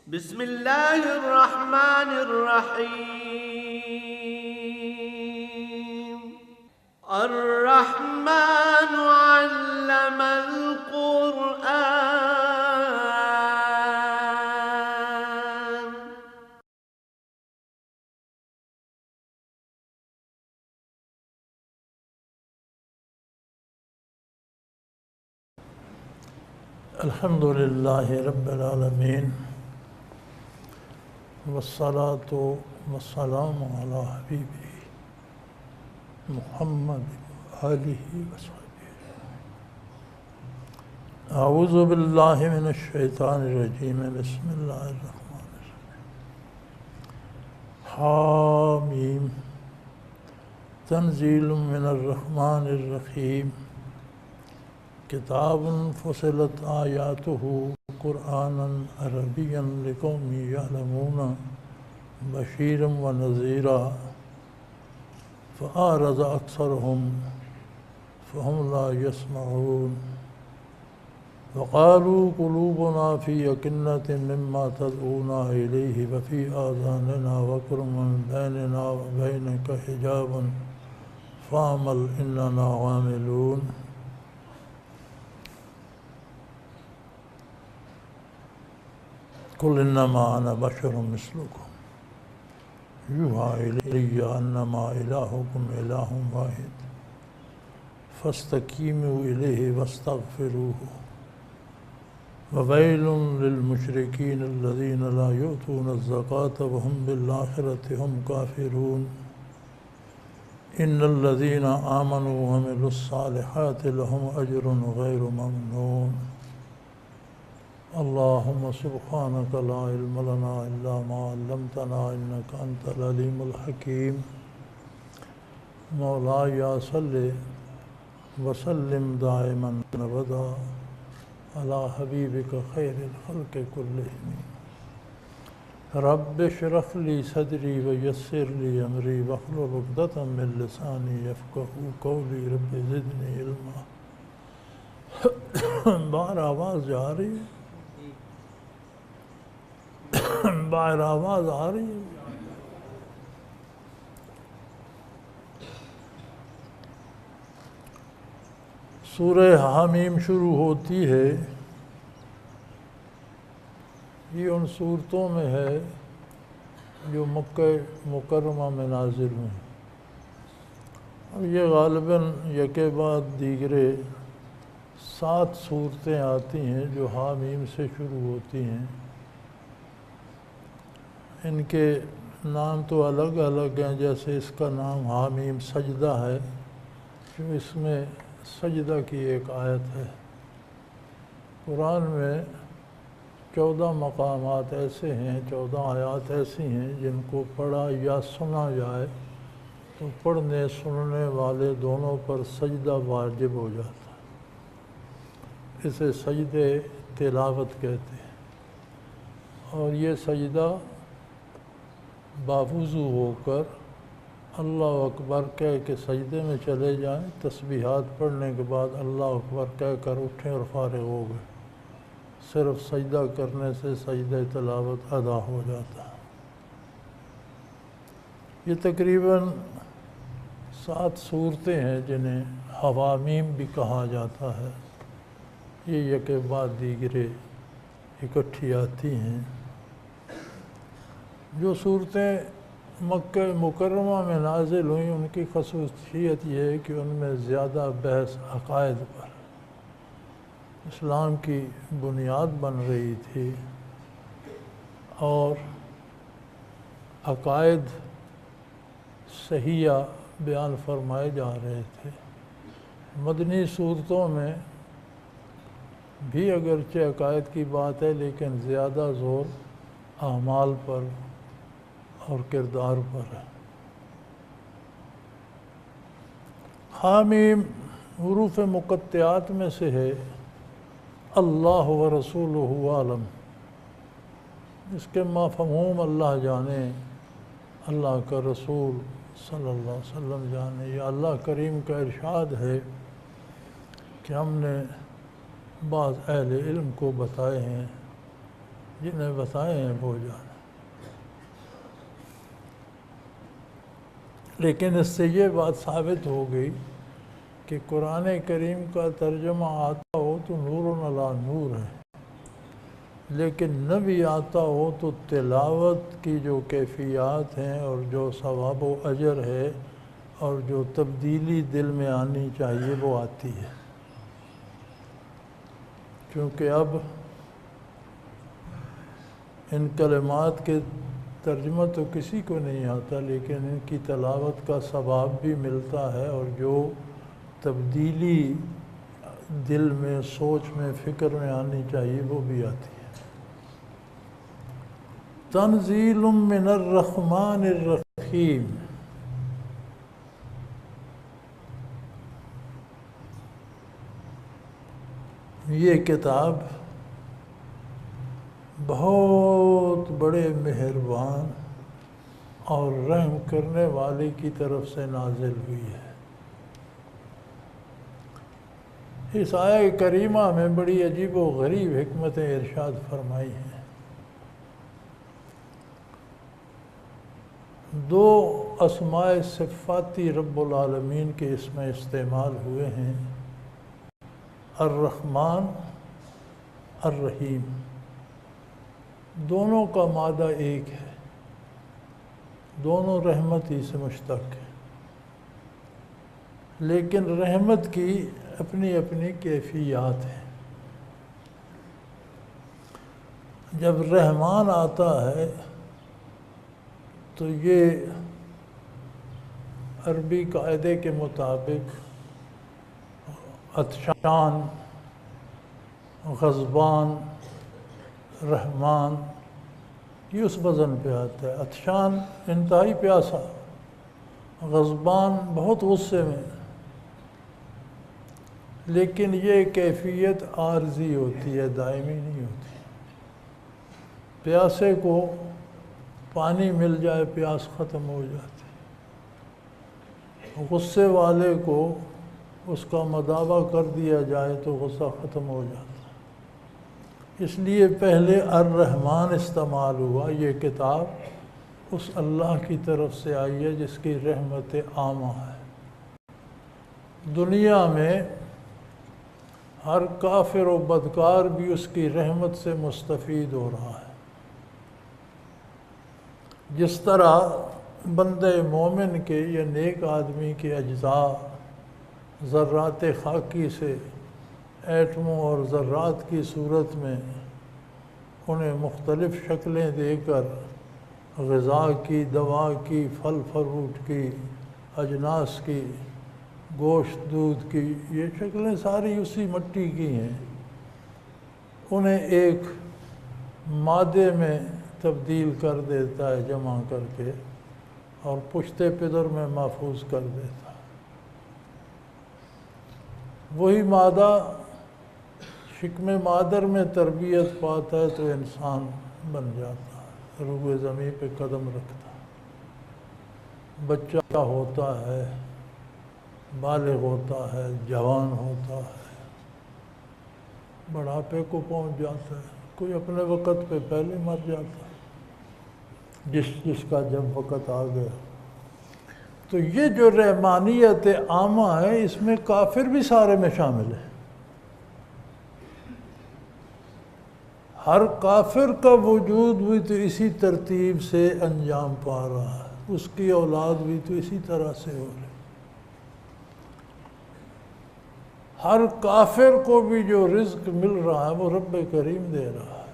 بسم الله الرحمن الرحيم. الرحمن علم القرآن. الحمد لله رب العالمين، والصلاة والسلام على حبيبه محمد وآله وصحبه. أعوذ بالله من الشيطان الرجيم. بسم الله الرحمن الرحيم. حامیم تنزيل من الرحمن الرحيم. کتاب فصلت آیاتہ قرآنا عربیا لقوم یعلمون بشیرا ونذیرا فأعرض اکثرهم فهم لا يسمعون وقالوا قلوبنا في أكنة مما تدعونا إليه وفي آذاننا وقر ومن بيننا وبينك حجاب فاعمل إننا عاملون. قل انما انا بشر مثلكم يوحى الي انما الهكم اله واحد فاستقيموا اليه واستغفروه وويل للمشركين الذين لا يؤتون الزكاة وهم بالآخرة هم كافرون. ان الذين آمنوا وعملوا الصالحات لهم اجر غير ممنون. اللهم سبحانك لا علم لنا إلا ما علمتنا إنك أنت العليم الحكيم. مولاي صل وسلم دائما أبدا على حبيبك خير الخلق كلهم. رب اشرح لي صدري ويسر لي أمري واحلل عقدة من لساني يفقهوا قولي. رب زدني علما. باہر آواز جا رہی ہے؟ باہر آواز آ رہی ہے؟ سورہ حامیم شروع ہوتی ہے، یہ ان صورتوں میں ہے جو مکہ مکرمہ میں نازل ہوئیں، اور یہ غالباً یکے بعد دیگرے 7 صورتیں آتی ہیں جو حامیم سے شروع ہوتی ہیں. ان کے نام تو الگ الگ ہیں، جیسے اس کا نام حامیم سجدہ ہے، جو اس میں سجدہ کی ایک آیت ہے. قرآن میں 14 مقامات ایسے ہیں، 14 آیات ایسی ہیں جن کو پڑھا یا سنا جائے تو پڑھنے سننے والے دونوں پر سجدہ واجب ہو جاتا ہے. اسے سجدے تلاوت کہتے ہیں، اور یہ سجدہ باوضو ہو کر اللہ اکبر کہہ کے سجدے میں چلے جائیں، تسبیحات پڑھنے کے بعد اللہ اکبر کہہ کر اٹھیں اور فارغ ہو گئے. صرف سجدہ کرنے سے سجدہ تلاوت ادا ہو جاتا ہے. یہ تقریباً 7 صورتیں ہیں جنہیں حوامیم بھی کہا جاتا ہے. یہ یکے بعد دیگرے اکٹھی آتی ہیں. جو صورتیں مکہ مکرمہ میں نازل ہوئیں ان کی خصوصیت یہ ہے کہ ان میں زیادہ بحث عقائد پر، اسلام کی بنیاد بن رہی تھی اور عقائد صحیحہ بیان فرمائے جا رہے تھے. مدنی صورتوں میں بھی اگرچہ عقائد کی بات ہے، لیکن زیادہ زور اعمال پر اور کردار پر ہے. حامیم حروف مقطعات میں سے ہے. اللہ و رسولہ عالم، اس کے مفہوم اللہ جانے، اللہ کا رسول صلی اللہ علیہ وسلم جانے. یہ اللہ کریم کا ارشاد ہے کہ ہم نے بعض اہل علم کو بتائے ہیں جنہیں بتائے ہیں وہ جانے. لیکن اس سے یہ بات ثابت ہو گئی کہ قرآن کریم کا ترجمہ آتا ہو تو نور علی نور ہے، لیکن نہ بھی آتا ہو تو تلاوت کی جو کیفیات ہیں اور جو ثواب و اجر ہے اور جو تبدیلی دل میں آنی چاہیے وہ آتی ہے. کیونکہ اب ان کلمات کے ترجمہ تو کسی کو نہیں آتا، لیکن ان کی تلاوت کا ثواب بھی ملتا ہے اور جو تبدیلی دل میں، سوچ میں، فکر میں آنی چاہیے وہ بھی آتی ہے. تنزیل من الرحمن الرحیم. یہ کتاب بہت بڑے مہربان اور رحم کرنے والے کی طرف سے نازل ہوئی ہے. اس آیہ کریمہ میں بڑی عجیب و غریب حکمتیں ارشاد فرمائی ہیں. دو اسماء صفاتی رب العالمین کے اس میں استعمال ہوئے ہیں، الرحمن الرحیم. دونوں کا مادہ ایک ہے، دونوں رحمت ہی سے مشتق ہیں، لیکن رحمت کی اپنی اپنی کیفیات ہیں. جب رحمان آتا ہے تو یہ عربی قاعدے کے مطابق عطشان، غضبان، رحمان یہ اس وزن پہ آتا ہے. عطشان انتہائی پیاسا، غضبان بہت غصے میں. لیکن یہ کیفیت عارضی ہوتی ہے، دائمی نہیں ہوتی. پیاسے کو پانی مل جائے پیاس ختم ہو جاتی، غصے والے کو اس کا مداوع کر دیا جائے تو غصہ ختم ہو جاتا. اس لیے پہلے الرحمن استعمال ہوا. یہ کتاب اس اللہ کی طرف سے آئی ہے جس کی رحمت عامہ ہے. دنیا میں ہر کافر و بدکار بھی اس کی رحمت سے مستفید ہو رہا ہے. جس طرح بندہ مومن کے یا نیک آدمی کے اجزاء ذرات خاکی سے ایٹموں اور ذرات کی صورت میں انہیں مختلف شکلیں دے کر غذا کی، دوا کی، پھل فروٹ کی، اجناس کی، گوشت دودھ کی، یہ شکلیں ساری اسی مٹی کی ہیں. انہیں ایک مادے میں تبدیل کر دیتا ہے جمع کر کے اور پشتے پدر میں محفوظ کر دیتا ہے. وہی مادہ شکم مادر میں تربیت پاتا ہے تو انسان بن جاتا ہے، روئے زمین پہ قدم رکھتا ہے، بچہ ہوتا ہے، بالغ ہوتا ہے، جوان ہوتا ہے، بڑھاپے کو پہنچ جاتا ہے. کوئی اپنے وقت پہ پہلے مر جاتا ہے، جس کا جب وقت آ گیا. تو یہ جو رحمانیت عامہ ہے اس میں کافر بھی سارے میں شامل ہے. ہر کافر کا وجود بھی تو اسی ترتیب سے انجام پا رہا ہے، اس کی اولاد بھی تو اسی طرح سے ہو رہی. ہر کافر کو بھی جو رزق مل رہا ہے وہ رب کریم دے رہا ہے.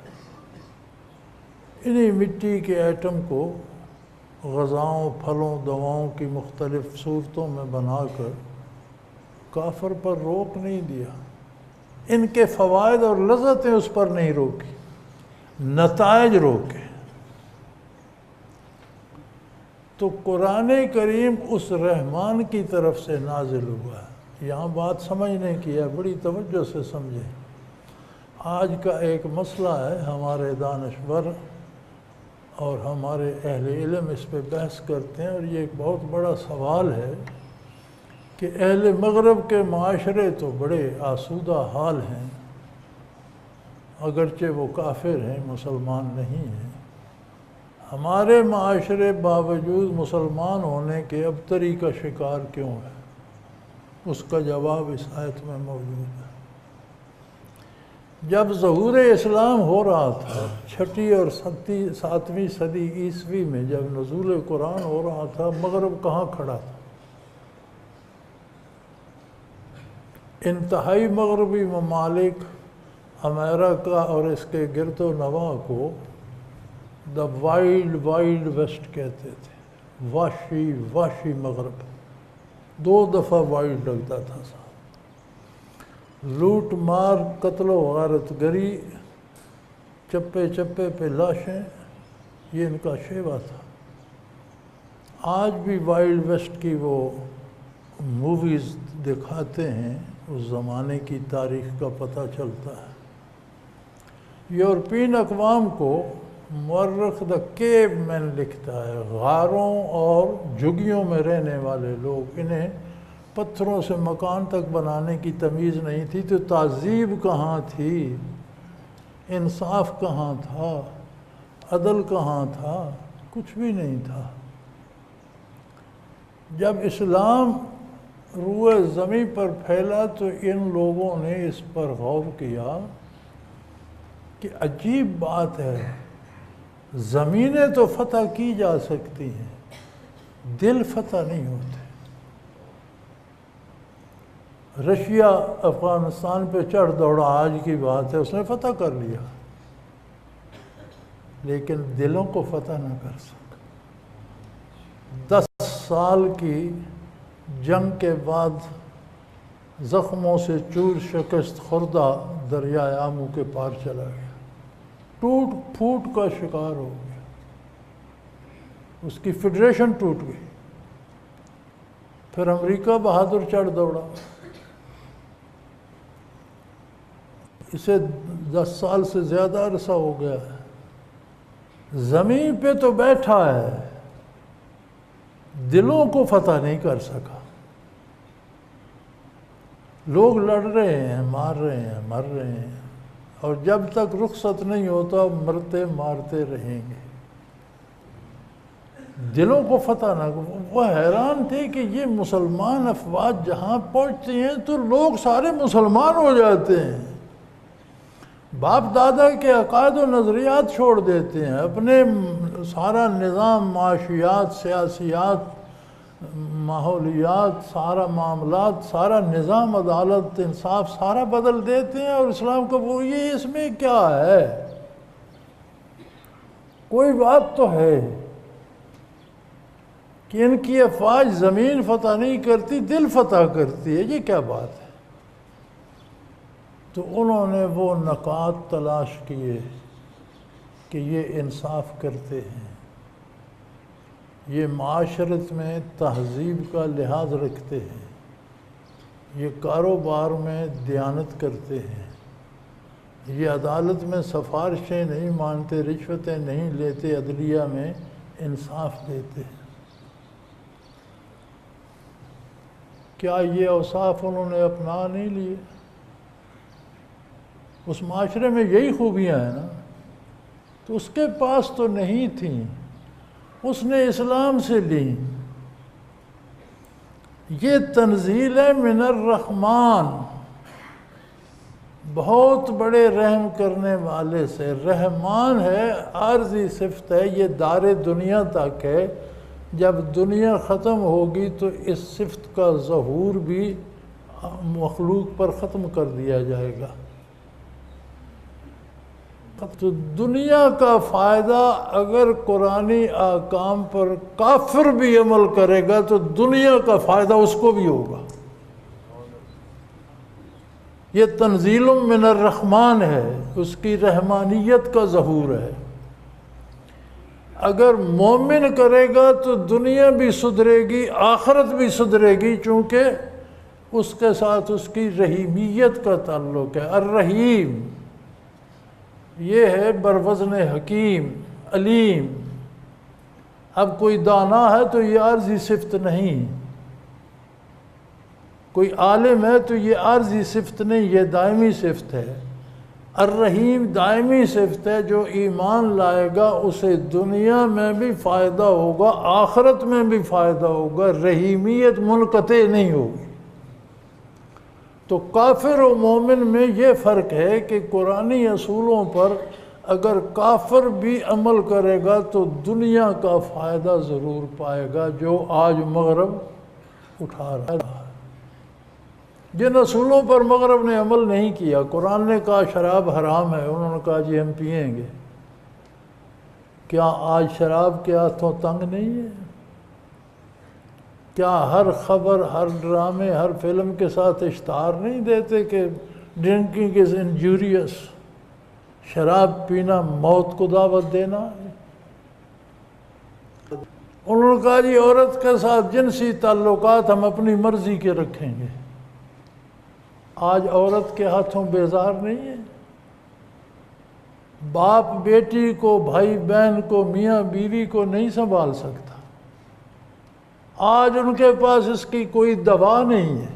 انہی مٹی کے ایٹم کو غذاؤں، پھلوں، دواؤں کی مختلف صورتوں میں بنا کر کافر پر روک نہیں دیا. ان کے فوائد اور لذتیں اس پر نہیں روکی، نتائج روکے. تو قرآن کریم اس رحمان کی طرف سے نازل ہوا ہے. یہاں بات سمجھنے کی ہے، بڑی توجہ سے سمجھیں. آج کا ایک مسئلہ ہے، ہمارے دانشور اور ہمارے اہل علم اس پہ بحث کرتے ہیں، اور یہ ایک بہت بڑا سوال ہے کہ اہل مغرب کے معاشرے تو بڑے آسودہ حال ہیں اگرچہ وہ کافر ہیں، مسلمان نہیں ہیں، ہمارے معاشرے باوجود مسلمان ہونے کے ابتری کا شکار کیوں ہے؟ اس کا جواب اس آیت میں موجود ہے۔ جب ظہور اسلام ہو رہا تھا، 6 اور 7ویں صدی عیسوی میں جب نزول قرآن ہو رہا تھا، مغرب کہاں کھڑا تھا؟ انتہائی مغربی ممالک امریکہ اور اس کے گرد و نواح کو دا وائلڈ ویسٹ کہتے تھے، وحشی مغرب۔ 2 دفعہ وائلڈ لگتا تھا صاحب، لوٹ مار، قتل و غارت گری، چپے چپے پہ لاشیں، یہ ان کا شیوا تھا۔ آج بھی وائلڈ ویسٹ کی وہ موویز دکھاتے ہیں، اس زمانے کی تاریخ کا پتہ چلتا ہے۔ یورپین اقوام کو مورخ دا کیو مین لکھتا ہے، غاروں اور جھگیوں میں رہنے والے لوگ، انہیں پتھروں سے مکان تک بنانے کی تمیز نہیں تھی، تو تہذیب کہاں تھی؟ انصاف کہاں تھا؟ عدل کہاں تھا؟ کچھ بھی نہیں تھا۔ جب اسلام روئے زمین پر پھیلا تو ان لوگوں نے اس پر غور کیا کہ عجیب بات ہے، زمینیں تو فتح کی جا سکتی ہیں، دل فتح نہیں ہوتے۔ رشیا افغانستان پہ چڑھ دوڑا، آج کی بات ہے، اس نے فتح کر لیا، لیکن دلوں کو فتح نہ کر سکا۔ 10 سال کی جنگ کے بعد زخموں سے چور شکست خوردہ دریائے آمو کے پار چلا گیا، ٹوٹ پھوٹ کا شکار ہو گیا، اس کی فیڈریشن ٹوٹ گئی۔ پھر امریکہ بہادر چڑھ دوڑا، اسے 10 سال سے زیادہ عرصہ ہو گیا ہے، زمین پہ تو بیٹھا ہے، دلوں کو فتح نہیں کر سکا۔ لوگ لڑ رہے ہیں، مار رہے ہیں، مر رہے ہیں، اور جب تک رخصت نہیں ہوتا مرتے مارتے رہیں گے۔ دلوں کو فتح نہ، وہ حیران تھے کہ یہ مسلمان افواج جہاں پہنچتی ہیں تو لوگ سارے مسلمان ہو جاتے ہیں، باپ دادا کے عقائد و نظریات چھوڑ دیتے ہیں، اپنے سارا نظام، معاشیات، سیاسیات، ماحولیات، سارا معاملات، سارا نظام، عدالت، انصاف، سارا بدل دیتے ہیں، اور اسلام کو وہ یہ اس میں کیا ہے؟ کوئی بات تو ہے کہ ان کی افواج زمین فتح نہیں کرتی، دل فتح کرتی ہے، یہ کیا بات ہے؟ تو انہوں نے وہ نکات تلاش کیے کہ یہ انصاف کرتے ہیں، یہ معاشرت میں تہذیب کا لحاظ رکھتے ہیں، یہ کاروبار میں دیانت کرتے ہیں، یہ عدالت میں سفارشیں نہیں مانتے، رشوتیں نہیں لیتے، عدلیہ میں انصاف دیتے ہیں۔ کیا یہ اوصاف انہوں نے اپنا نہیں لیے؟ اس معاشرے میں یہی خوبیاں ہیں نا، تو اس کے پاس تو نہیں تھیں، اس نے اسلام سے لی۔ یہ تنزیل ہے من الرحمن، بہت بڑے رحم کرنے والے سے۔ رحمان ہے، عارضی صفت ہے، یہ دار دنیا تک ہے، جب دنیا ختم ہوگی تو اس صفت کا ظہور بھی مخلوق پر ختم کر دیا جائے گا۔ تو دنیا کا فائدہ اگر قرآنی احکام پر کافر بھی عمل کرے گا تو دنیا کا فائدہ اس کو بھی ہوگا۔ یہ تنزیل من الرحمن ہے، اس کی رحمانیت کا ظہور ہے۔ اگر مومن کرے گا تو دنیا بھی سدھرے گی، آخرت بھی سدھرے گی، چونکہ اس کے ساتھ اس کی رحیمیت کا تعلق ہے۔ الرحیم یہ ہے بروزن حکیم، علیم۔ اب کوئی دانا ہے تو یہ عارضی صفت نہیں، کوئی عالم ہے تو یہ عارضی صفت نہیں، یہ دائمی صفت ہے۔ الرحیم دائمی صفت ہے، جو ایمان لائے گا اسے دنیا میں بھی فائدہ ہوگا، آخرت میں بھی فائدہ ہوگا، رحیمیت منقطع نہیں ہوگی۔ تو کافر و مومن میں یہ فرق ہے کہ قرآنی اصولوں پر اگر کافر بھی عمل کرے گا تو دنیا کا فائدہ ضرور پائے گا، جو آج مغرب اٹھا رہا ہے۔ جن اصولوں پر مغرب نے عمل نہیں کیا، قرآن نے کہا شراب حرام ہے، انہوں نے کہا جی ہم پئیں گے، کیا آج شراب کے ہاتھوں تنگ نہیں ہے؟ کیا ہر خبر، ہر ڈرامے، ہر فلم کے ساتھ اشتہار نہیں دیتے کہ ڈرنکنگ از انجوریس، شراب پینا موت کو دعوت دینا ہے؟ انہوں نے کہا جی عورت کے ساتھ جنسی تعلقات ہم اپنی مرضی کے رکھیں گے۔ آج عورت کے ہاتھوں بیزار نہیں ہے؟ باپ بیٹی کو، بھائی بہن کو، میاں بیوی کو نہیں سنبھال سکتا۔ آج ان کے پاس اس کی کوئی دوا نہیں ہے۔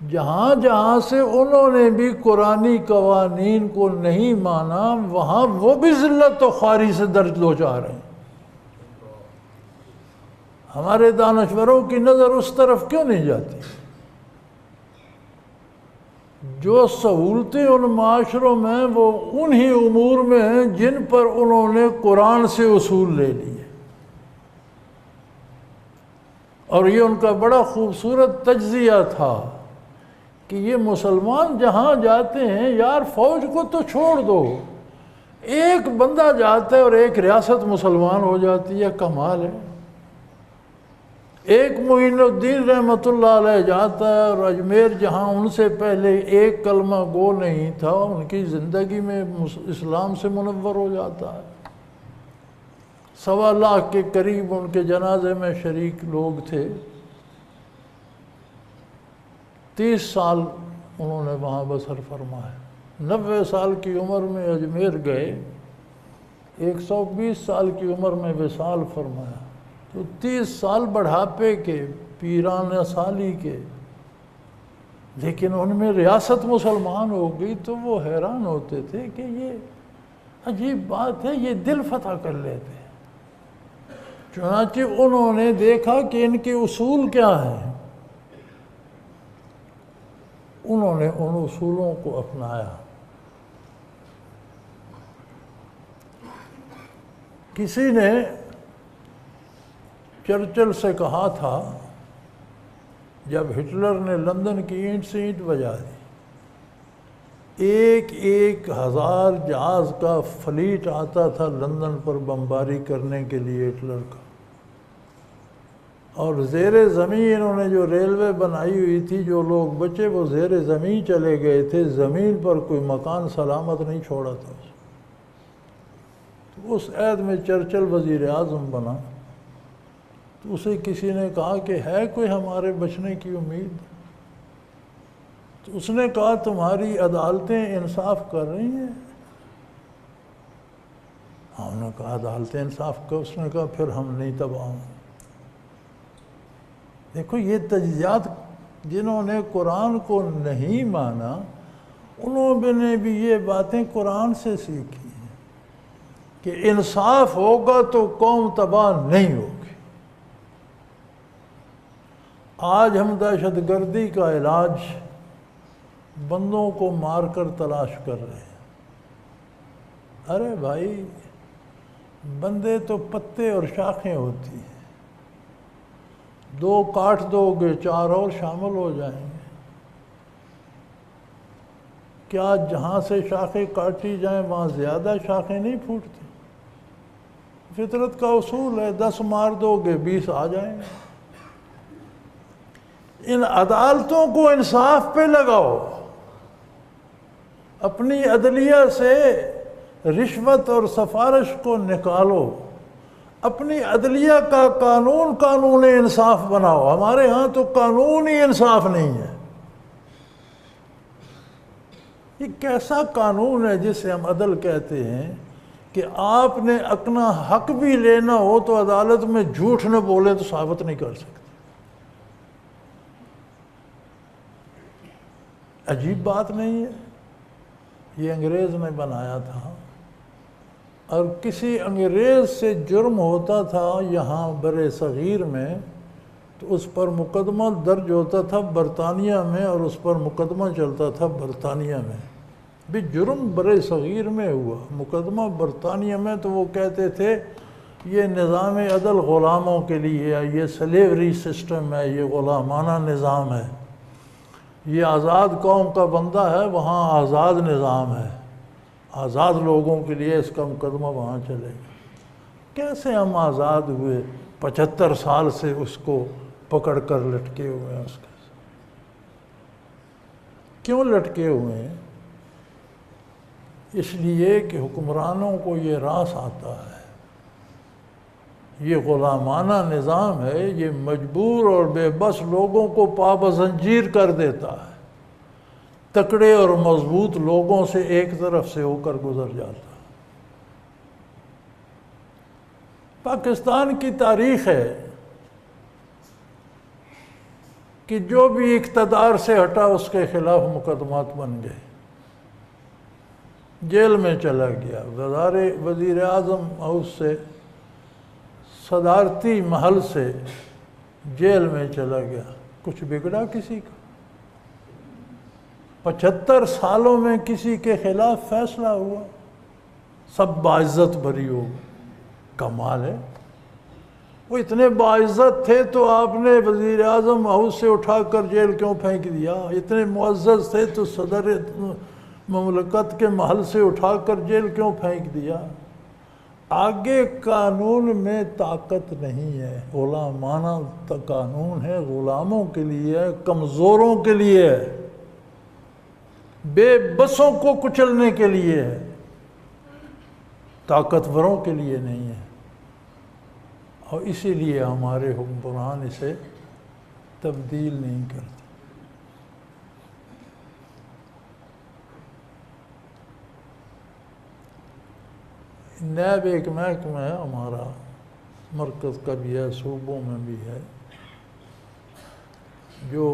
جہاں جہاں سے انہوں نے بھی قرآنی قوانین کو نہیں مانا، وہاں وہ بھی ذلت و خواری سے درد دوچار ہیں۔ ہمارے دانشوروں کی نظر اس طرف کیوں نہیں جاتی؟ جو سہولتیں ان معاشروں میں وہ انہی امور میں ہیں جن پر انہوں نے قرآن سے اصول لے لیے، اور یہ ان کا بڑا خوبصورت تجزیہ تھا کہ یہ مسلمان جہاں جاتے ہیں، یار فوج کو تو چھوڑ دو، ایک بندہ جاتا ہے اور ایک ریاست مسلمان ہو جاتی ہے، کمال ہے۔ ایک معین الدین رحمۃ اللہ علیہ جاتا ہے اور اجمیر جہاں ان سے پہلے ایک کلمہ گو نہیں تھا، ان کی زندگی میں اسلام سے منور ہو جاتا ہے۔ 1.25 لاکھ کے قریب ان کے جنازے میں شریک لوگ تھے۔ 30 سال انہوں نے وہاں بسر فرمایا۔ 90 سال کی عمر میں اجمیر گئے، 120 سال کی عمر میں وصال فرمایا۔ تو 30 سال بڑھاپے کے، پیرانہ سالی کے، لیکن ان میں ریاست مسلمان ہو گئی تو وہ حیران ہوتے تھے کہ یہ عجیب بات ہے، یہ دل فتح کر لیتے ہیں۔ چنانچہ انہوں نے دیکھا کہ ان کے اصول کیا ہیں، انہوں نے ان اصولوں کو اپنایا۔ کسی نے چرچل سے کہا تھا، جب ہٹلر نے لندن کی اینٹ سے اینٹ بجا دی، 1,000 جہاز کا فلیٹ آتا تھا لندن پر بمباری کرنے کے لیے ہٹلر کا، اور زیر زمین انہوں نے جو ریلوے بنائی ہوئی تھی، جو لوگ بچے وہ زیر زمین چلے گئے تھے، زمین پر کوئی مکان سلامت نہیں چھوڑا تھا۔ تو اس عہد میں چرچل وزیر اعظم بنا، تو اسے کسی نے کہا کہ ہے کوئی ہمارے بچنے کی امید؟ تو اس نے کہا تمہاری عدالتیں انصاف کر رہی ہیں؟ ہم نے کہا عدالتیں انصاف کر، اس نے کہا پھر ہم نہیں تباہ ہوں۔ دیکھو یہ تجزیات جنہوں نے قرآن کو نہیں مانا، انہوں نے بھی یہ باتیں قرآن سے سیکھی ہیں کہ انصاف ہوگا تو قوم تباہ نہیں ہوگی۔ آج ہم دہشت گردی کا علاج بندوں کو مار کر تلاش کر رہے ہیں۔ ارے بھائی، بندے تو پتے اور شاخیں ہوتی ہیں، 2 کاٹ دو گے 4 اور شامل ہو جائیں گے۔ کیا جہاں سے شاخیں کاٹی جائیں وہاں زیادہ شاخیں نہیں پھوٹتی؟ فطرت کا اصول ہے، 10 مار دو گے 20 آ جائیں گے۔ ان عدالتوں کو انصاف پہ لگاؤ، اپنی عدلیہ سے رشوت اور سفارش کو نکالو، اپنی عدلیہ کا قانون انصاف بناؤ۔ ہمارے ہاں تو قانون ہی انصاف نہیں ہے۔ یہ کیسا قانون ہے جسے ہم عدل کہتے ہیں کہ آپ نے اپنا حق بھی لینا ہو تو عدالت میں جھوٹ نہ بولے تو ثابت نہیں کر سکتے؟ عجیب بات نہیں ہے؟ یہ انگریز نے بنایا تھا، اور کسی انگریز سے جرم ہوتا تھا یہاں بر صغیر میں تو اس پر مقدمہ درج ہوتا تھا برطانیہ میں، اور اس پر مقدمہ چلتا تھا برطانیہ میں۔ بھی جرم بر صغیر میں ہوا، مقدمہ برطانیہ میں، تو وہ کہتے تھے یہ نظام عدل غلاموں کے لیے ہے، یہ سلیوری سسٹم ہے، یہ غلامانہ نظام ہے، یہ آزاد قوم کا بندہ ہے، وہاں آزاد نظام ہے، آزاد لوگوں کے لیے اس کا مقدمہ وہاں چلے گا۔ کیسے ہم آزاد ہوئے؟ 75 سال سے اس کو پکڑ کر لٹکے ہوئے ہیں۔ اس کے کیوں لٹکے ہوئے ہیں؟ اس لیے کہ حکمرانوں کو یہ راس آتا ہے، یہ غلامانہ نظام ہے، یہ مجبور اور بے بس لوگوں کو پابند زنجیر کر دیتا ہے، تکڑے اور مضبوط لوگوں سے ایک طرف سے ہو کر گزر جاتا ہے۔ پاکستان کی تاریخ ہے کہ جو بھی اقتدار سے ہٹا اس کے خلاف مقدمات بن گئے، جیل میں چلا گیا، وزیر اعظم ہاؤس سے، صدارتی محل سے جیل میں چلا گیا، کچھ بگڑا کسی کا؟ 75 سالوں میں کسی کے خلاف فیصلہ ہوا، سب باعزت بری ہو گئے۔ کمال ہے، وہ اتنے باعزت تھے تو آپ نے وزیر اعظم ہاؤس سے اٹھا کر جیل کیوں پھینک دیا؟ اتنے معزز تھے تو صدر مملکت کے محل سے اٹھا کر جیل کیوں پھینک دیا؟ آگے قانون میں طاقت نہیں ہے، غلامانہ قانون ہے، غلاموں کے لیے ہے، کمزوروں کے لیے ہے، بے بسوں کو کچلنے کے لیے ہے، طاقتوروں کے لیے نہیں ہے۔ اور اسی لیے ہمارے حکمران اسے تبدیل نہیں کرتے۔ نیب ایک محکمہ ہے ہمارا، مرکز کا بھی ہے، صوبوں میں بھی ہے، جو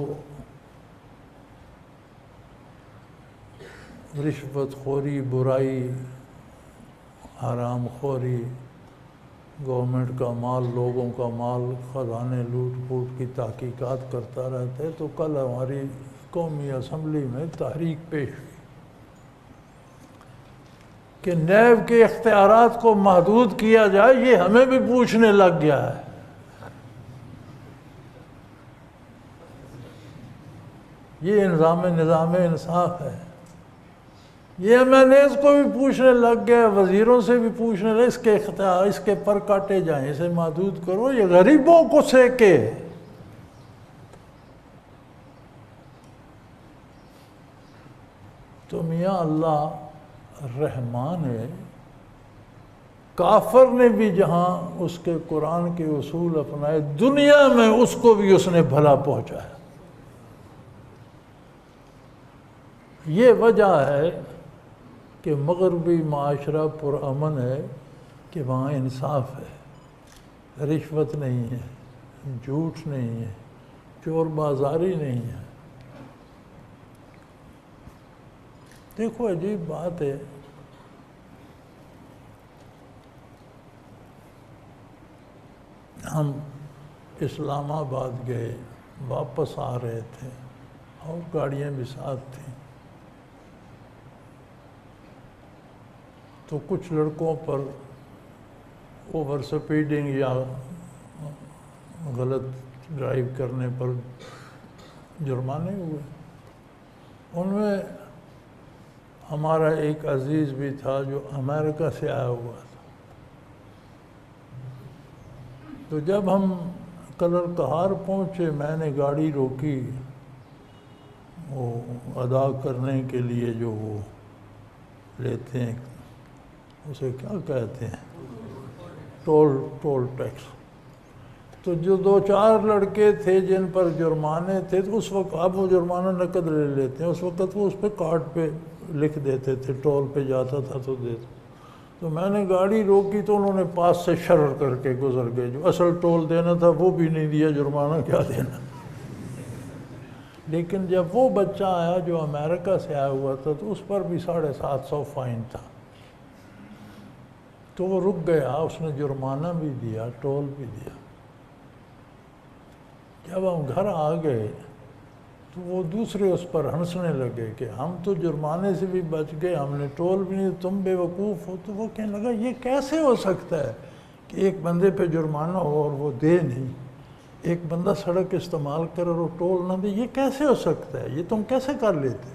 رشوت خوری، برائی، حرام خوری، گورنمنٹ کا مال، لوگوں کا مال، خزانے لوٹ پوٹ کی تحقیقات کرتا رہتا ہے۔ تو کل ہماری قومی اسمبلی میں تحریک پیش ہوئی کہ نیب کے اختیارات کو محدود کیا جائے، یہ ہمیں بھی پوچھنے لگ گیا ہے۔ یہ نظام انصاف ہے۔ یہ ایم این ایز کو بھی پوچھنے لگ گیا، وزیروں سے بھی پوچھنے لگے، اس کے اختیار، اس کے پر کاٹے جائیں، اسے محدود کرو، یہ غریبوں کو سیکے۔ تو میاں اللہ رحمان ہے، کافر نے بھی جہاں اس کے قرآن کے اصول اپنائے، دنیا میں اس کو بھی اس نے بھلا پہنچایا۔ یہ وجہ ہے کہ مغربی معاشرہ پرامن ہے، کہ وہاں انصاف ہے، رشوت نہیں ہے، جھوٹ نہیں ہے، چور بازاری نہیں ہے۔ دیکھو عجیب بات ہے، ہم اسلام آباد گئے، واپس آ رہے تھے، اور گاڑیاں بھی ساتھ تھیں، تو کچھ لڑکوں پر اوور سپیڈنگ یا غلط ڈرائیو کرنے پر جرمانے ہوئے۔ ان میں ہمارا ایک عزیز بھی تھا جو امریکہ سے آیا ہوا تھا۔ تو جب ہم کلر کہار پہنچے، میں نے گاڑی روکی، وہ ادا کرنے کے لیے جو وہ لیتے ہیں، اسے کیا کہتے ہیں، ٹول ٹیکس۔ تو جو 2-4 لڑکے تھے جن پر جرمانے تھے، تو اس وقت اب وہ جرمانہ نقد لے لیتے ہیں، اس وقت وہ اس پہ کارڈ پہ لکھ دیتے تھے، ٹول پہ جاتا تھا تو دیتے۔ تو میں نے گاڑی روکی تو انہوں نے پاس سے شرر کر کے گزر گئے، جو اصل ٹول دینا تھا وہ بھی نہیں دیا، جرمانہ کیا دینا۔ لیکن جب وہ بچہ آیا جو امریکہ سے آیا ہوا تھا تو اس پر بھی 750 فائن تھا، تو وہ رک گیا، اس نے جرمانہ بھی دیا، ٹول بھی دیا۔ جب ہم گھر آ گئے تو وہ دوسرے اس پر ہنسنے لگے کہ ہم تو جرمانے سے بھی بچ گئے، ہم نے ٹول بھی نہیں، تم بے وقوف ہو۔ تو وہ کہنے لگا یہ کیسے ہو سکتا ہے کہ ایک بندے پہ جرمانہ ہو اور وہ دے نہیں، ایک بندہ سڑک استعمال کرے اور وہ ٹول نہ دے، یہ کیسے ہو سکتا ہے، یہ تم کیسے کر لیتے؟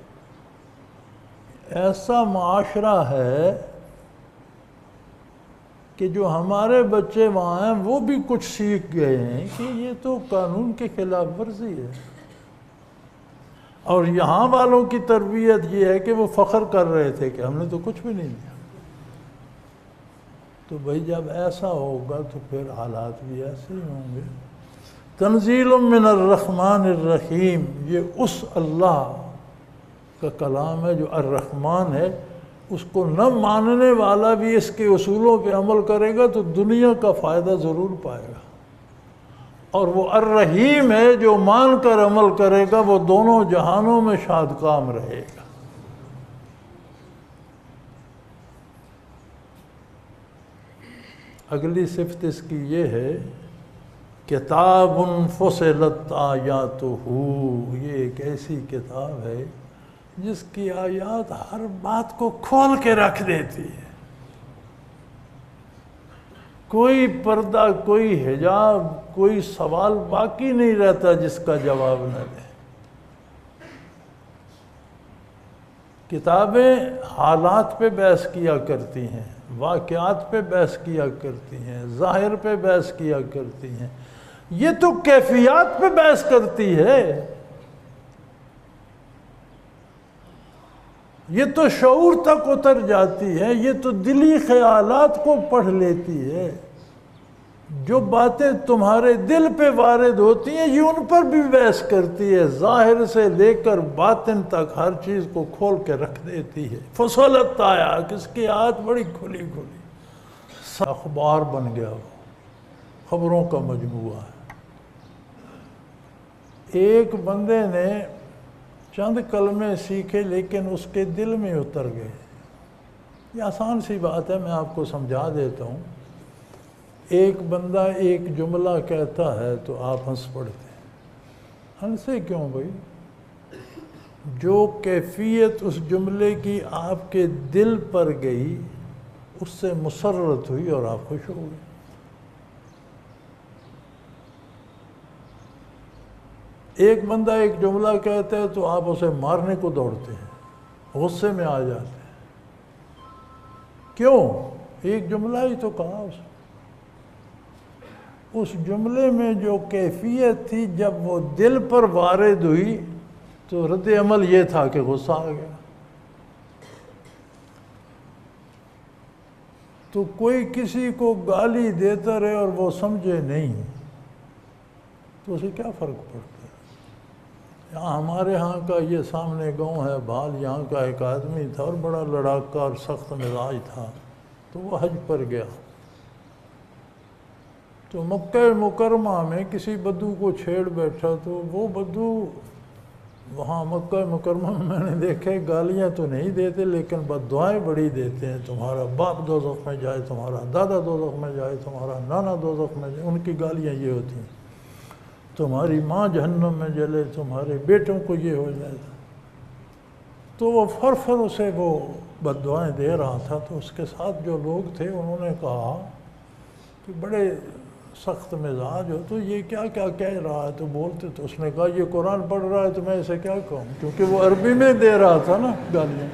ایسا معاشرہ ہے کہ جو ہمارے بچے وہاں ہیں وہ بھی کچھ سیکھ گئے ہیں کہ یہ تو قانون کے خلاف ورزی ہے، اور یہاں والوں کی تربیت یہ ہے کہ وہ فخر کر رہے تھے کہ ہم نے تو کچھ بھی نہیں دیا۔ تو بھائی جب ایسا ہوگا تو پھر حالات بھی ایسے ہی ہوں گے۔ تنزیل من الرحمن الرحیم، یہ اس اللہ کا کلام ہے جو الرحمن ہے، اس کو نہ ماننے والا بھی اس کے اصولوں پہ عمل کرے گا تو دنیا کا فائدہ ضرور پائے گا، اور وہ الرحیم ہے جو مان کر عمل کرے گا وہ دونوں جہانوں میں شاد کام رہے گا۔ اگلی صفت اس کی یہ ہے کتاب فصلت آیاتہ، یہ ایک ایسی کتاب ہے جس کی آیات ہر بات کو کھول کے رکھ دیتی ہے، کوئی پردہ، کوئی حجاب، کوئی سوال باقی نہیں رہتا جس کا جواب نہ دے۔ کتابیں حالات پہ بحث کیا کرتی ہیں، واقعات پہ بحث کیا کرتی ہیں، ظاہر پہ بحث کیا کرتی ہیں، یہ تو کیفیات پہ بحث کرتی ہے، یہ تو شعور تک اتر جاتی ہے، یہ تو دلی خیالات کو پڑھ لیتی ہے۔ جو باتیں تمہارے دل پہ وارد ہوتی ہیں یہ ان پر بھی بحث کرتی ہے، ظاہر سے لے کر باطن تک ہر چیز کو کھول کے رکھ دیتی ہے۔ فصلت آیا، کس کی آیت بڑی کھلی کھلی، اخبار بن گیا، وہ خبروں کا مجموعہ ہے۔ ایک بندے نے چند کلمے سیکھے لیکن اس کے دل میں اتر گئے۔ یہ آسان سی بات ہے، میں آپ کو سمجھا دیتا ہوں۔ ایک بندہ ایک جملہ کہتا ہے تو آپ ہنس پڑتے ہیں۔ ہنسے کیوں بھائی؟ جو کیفیت اس جملے کی آپ کے دل پر گئی اس سے مسرت ہوئی اور آپ خوش ہو گئے۔ ایک بندہ ایک جملہ کہتا ہے تو آپ اسے مارنے کو دوڑتے ہیں، غصے میں آ جاتے ہیں۔ کیوں؟ ایک جملہ ہی تو کہا اس جملے میں جو کیفیت تھی جب وہ دل پر وارد ہوئی تو رد عمل یہ تھا کہ غصہ آ گیا۔ تو کوئی کسی کو گالی دیتا رہے اور وہ سمجھے نہیں تو اسے کیا فرق پڑتا ہے؟ یہاں ہمارے ہاں کا یہ سامنے گاؤں ہے بھال، یہاں کا ایک آدمی تھا اور بڑا لڑاکا اور سخت مزاج تھا، تو وہ حج پر گیا تو مکہ مکرمہ میں کسی بدو کو چھیڑ بیٹھا، تو وہ بدو وہاں مکہ مکرمہ میں میں نے دیکھے گالیاں تو نہیں دیتے لیکن بد دعائیں بڑی دیتے ہیں، تمہارا باپ دوزخ میں جائے، تمہارا دادا دوزخ میں جائے، تمہارا نانا دوزخ میں جائے، ان کی گالیاں یہ ہوتی ہیں، تمہاری ماں جہنم میں جلے، تمہارے بیٹوں کو یہ ہو جائے۔ تو وہ فر اسے وہ بد دعائیں دے رہا تھا، تو اس کے ساتھ جو لوگ تھے انہوں نے کہا کہ بڑے سخت مزاج ہو تو یہ کیا کیا کہہ رہا ہے، تو بولتے، تو اس نے کہا یہ قرآن پڑھ رہا ہے تو میں اسے کیا کہوں، کیونکہ وہ عربی میں دے رہا تھا نا گالیاں۔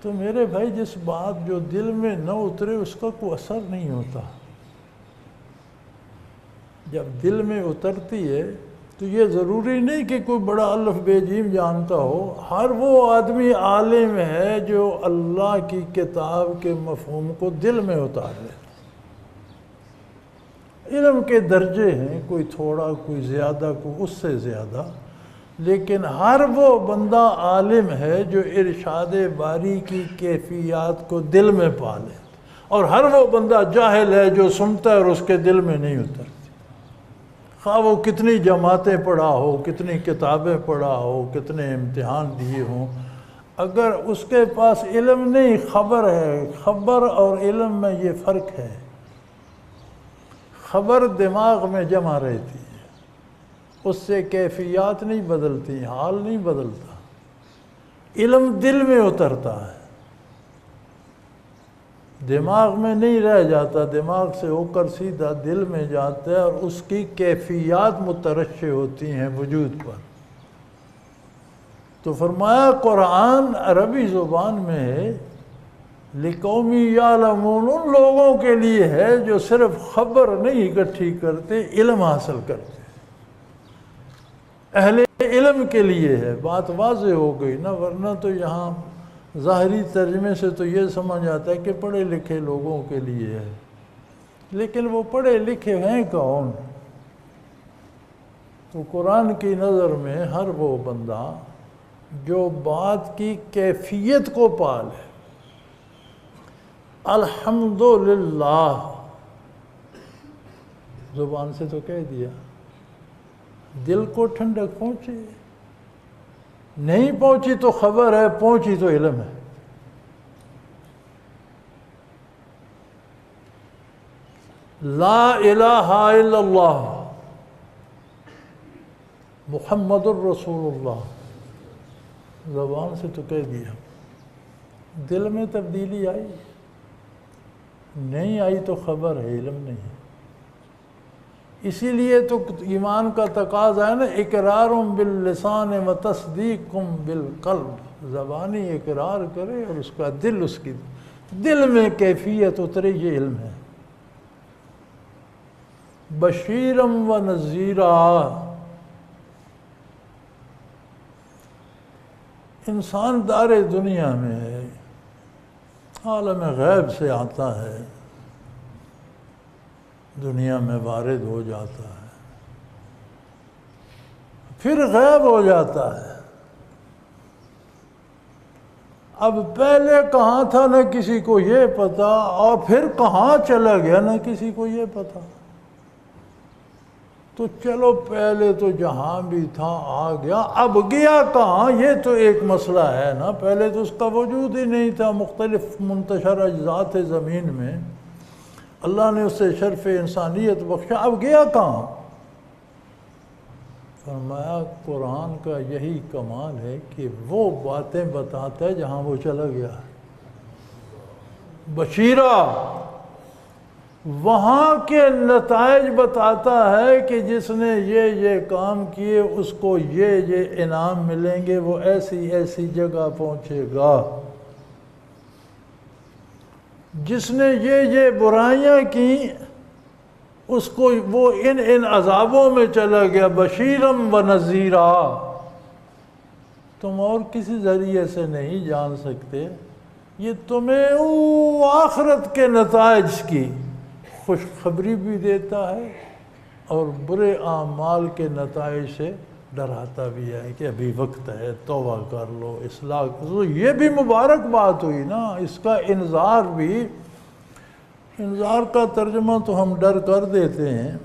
تو میرے بھائی جس بات جو دل میں نہ اترے اس کا کوئی اثر نہیں ہوتا، جب دل میں اترتی ہے تو یہ ضروری نہیں کہ کوئی بڑا الف بے جیم جانتا ہو، ہر وہ آدمی عالم ہے جو اللہ کی کتاب کے مفہوم کو دل میں اتار لے۔ علم کے درجے ہیں، کوئی تھوڑا کوئی زیادہ کوئی اس سے زیادہ، لیکن ہر وہ بندہ عالم ہے جو ارشاد باری کی کیفیات کو دل میں پا لے، اور ہر وہ بندہ جاہل ہے جو سنتا ہے اور اس کے دل میں نہیں اترتی۔ خواہ وہ کتنی جماعتیں پڑھا ہو، کتنی کتابیں پڑھا ہو، کتنے امتحان دیے ہوں، اگر اس کے پاس علم نہیں، خبر ہے، خبر اور علم میں یہ فرق ہے۔ خبر دماغ میں جمع رہتی ہے، اس سے کیفیات نہیں بدلتی، حال نہیں بدلتا۔ علم دل میں اترتا ہے، دماغ میں نہیں رہ جاتا، دماغ سے ہو کر سیدھا دل میں جاتا ہے اور اس کی کیفیات مترشح ہوتی ہیں وجود پر۔ تو فرمایا قرآن عربی زبان میں ہے، لِقَوْمٍ يَعْلَمُونَ، ان لوگوں کے لیے ہے جو صرف خبر نہیں اکٹھی کرتے، علم حاصل کرتے، اہل علم کے لیے ہے۔ بات واضح ہو گئی نا، ورنہ تو یہاں ظاہری ترجمے سے تو یہ سمجھ آتا ہے کہ پڑھے لکھے لوگوں کے لیے ہے، لیکن وہ پڑھے لکھے ہیں کون؟ تو قرآن کی نظر میں ہر وہ بندہ جو بات کی کیفیت کو پالے، الحمدللہ زبان سے تو کہہ دیا، دل کو ٹھنڈک پہنچی، نہیں پہنچی تو خبر ہے، پہنچی تو علم ہے۔ لا الہ الا اللہ محمد الرسول اللہ، زبان سے تو کہہ دیا، دل میں تبدیلی آئی نہیں آئی تو خبر ہے، علم نہیں۔ اسی لیے تو ایمان کا تقاضا ہے نا، اقرار باللسان و تصدیق بالقلب، زبانی اقرار کرے اور اس کا دل، اس کی دل میں کیفیت اترے، یہ علم ہے۔ بشیرم و نذیرا، انسان دار دنیا میں ہے، عالم غیب سے آتا ہے، دنیا میں وارد ہو جاتا ہے، پھر غائب ہو جاتا ہے۔ اب پہلے کہاں تھا نہ کسی کو یہ پتا، اور پھر کہاں چلا گیا نہ کسی کو یہ پتا۔ تو چلو پہلے تو جہاں بھی تھا آ گیا، اب گیا کہاں یہ تو ایک مسئلہ ہے نا۔ پہلے تو اس کا وجود ہی نہیں تھا، مختلف منتشر اجزاء زمین میں، اللہ نے اسے شرف انسانیت بخشا، اب گیا کہاں؟ فرمایا قرآن کا یہی کمال ہے کہ وہ باتیں بتاتا ہے جہاں وہ چلا گیا۔ بشیرہ، وہاں کے نتائج بتاتا ہے کہ جس نے یہ کام کیے اس کو یہ انعام ملیں گے، وہ ایسی ایسی جگہ پہنچے گا۔ جس نے یہ برائیاں کی اس کو وہ ان عذابوں میں چلا گیا۔ بشیرم و نذیرا، تم اور کسی ذریعے سے نہیں جان سکتے، یہ تمہیں آخرت کے نتائج کی خوشخبری بھی دیتا ہے اور برے اعمال کے نتائج سے ڈراتا بھی ہے کہ ابھی وقت ہے، توبہ کر لو، اصلاح کرو۔ یہ بھی مبارک بات ہوئی نا، اس کا انذار بھی، انذار کا ترجمہ تو ہم ڈر کر دیتے ہیں،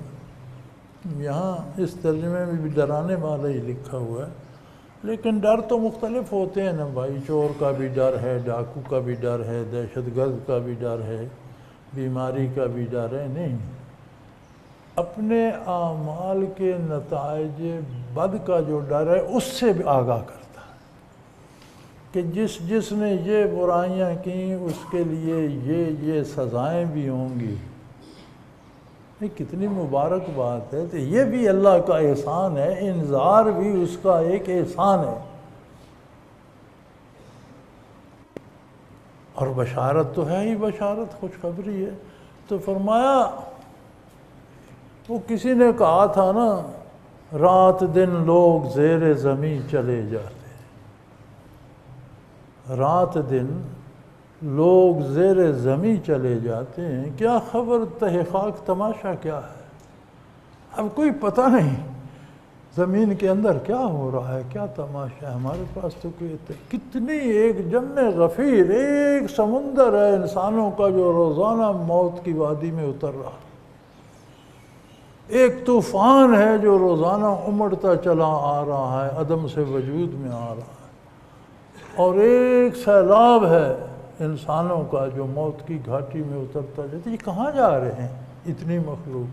یہاں اس ترجمے میں بھی ڈرانے والا ہی لکھا ہوا ہے، لیکن ڈر تو مختلف ہوتے ہیں نا بھائی، چور کا بھی ڈر ہے، ڈاکو کا بھی ڈر ہے، دہشت گرد کا بھی ڈر ہے، بیماری کا بھی ڈر ہے۔ نہیں، اپنے اعمال کے نتائج بد کا جو ڈر ہے اس سے بھی آگاہ کرتا ہے کہ جس نے یہ برائیاں کیں اس کے لیے یہ سزائیں بھی ہوں گی۔ یہ کتنی مبارک بات ہے، تو یہ بھی اللہ کا احسان ہے، انذار بھی اس کا ایک احسان ہے، اور بشارت تو ہے ہی، بشارت خوشخبری ہے۔ تو فرمایا، وہ کسی نے کہا تھا نا، رات دن لوگ زیر زمین چلے جاتے، رات دن لوگ زیر زمین چلے جاتے ہیں، کیا خبر تحقیق تماشا کیا ہے؟ اب کوئی پتہ نہیں زمین کے اندر کیا ہو رہا ہے، کیا تماشا ہے، ہمارے پاس تو کوئی کتنی ایک جم غفیر، ایک سمندر ہے انسانوں کا جو روزانہ موت کی وادی میں اتر رہا۔ ایک طوفان ہے جو روزانہ امڑتا چلا آ رہا ہے، عدم سے وجود میں آ رہا ہے، اور ایک سیلاب ہے انسانوں کا جو موت کی گھاٹی میں اترتا جاتا ہے۔ یہ کہاں جا رہے ہیں اتنی مخلوق؟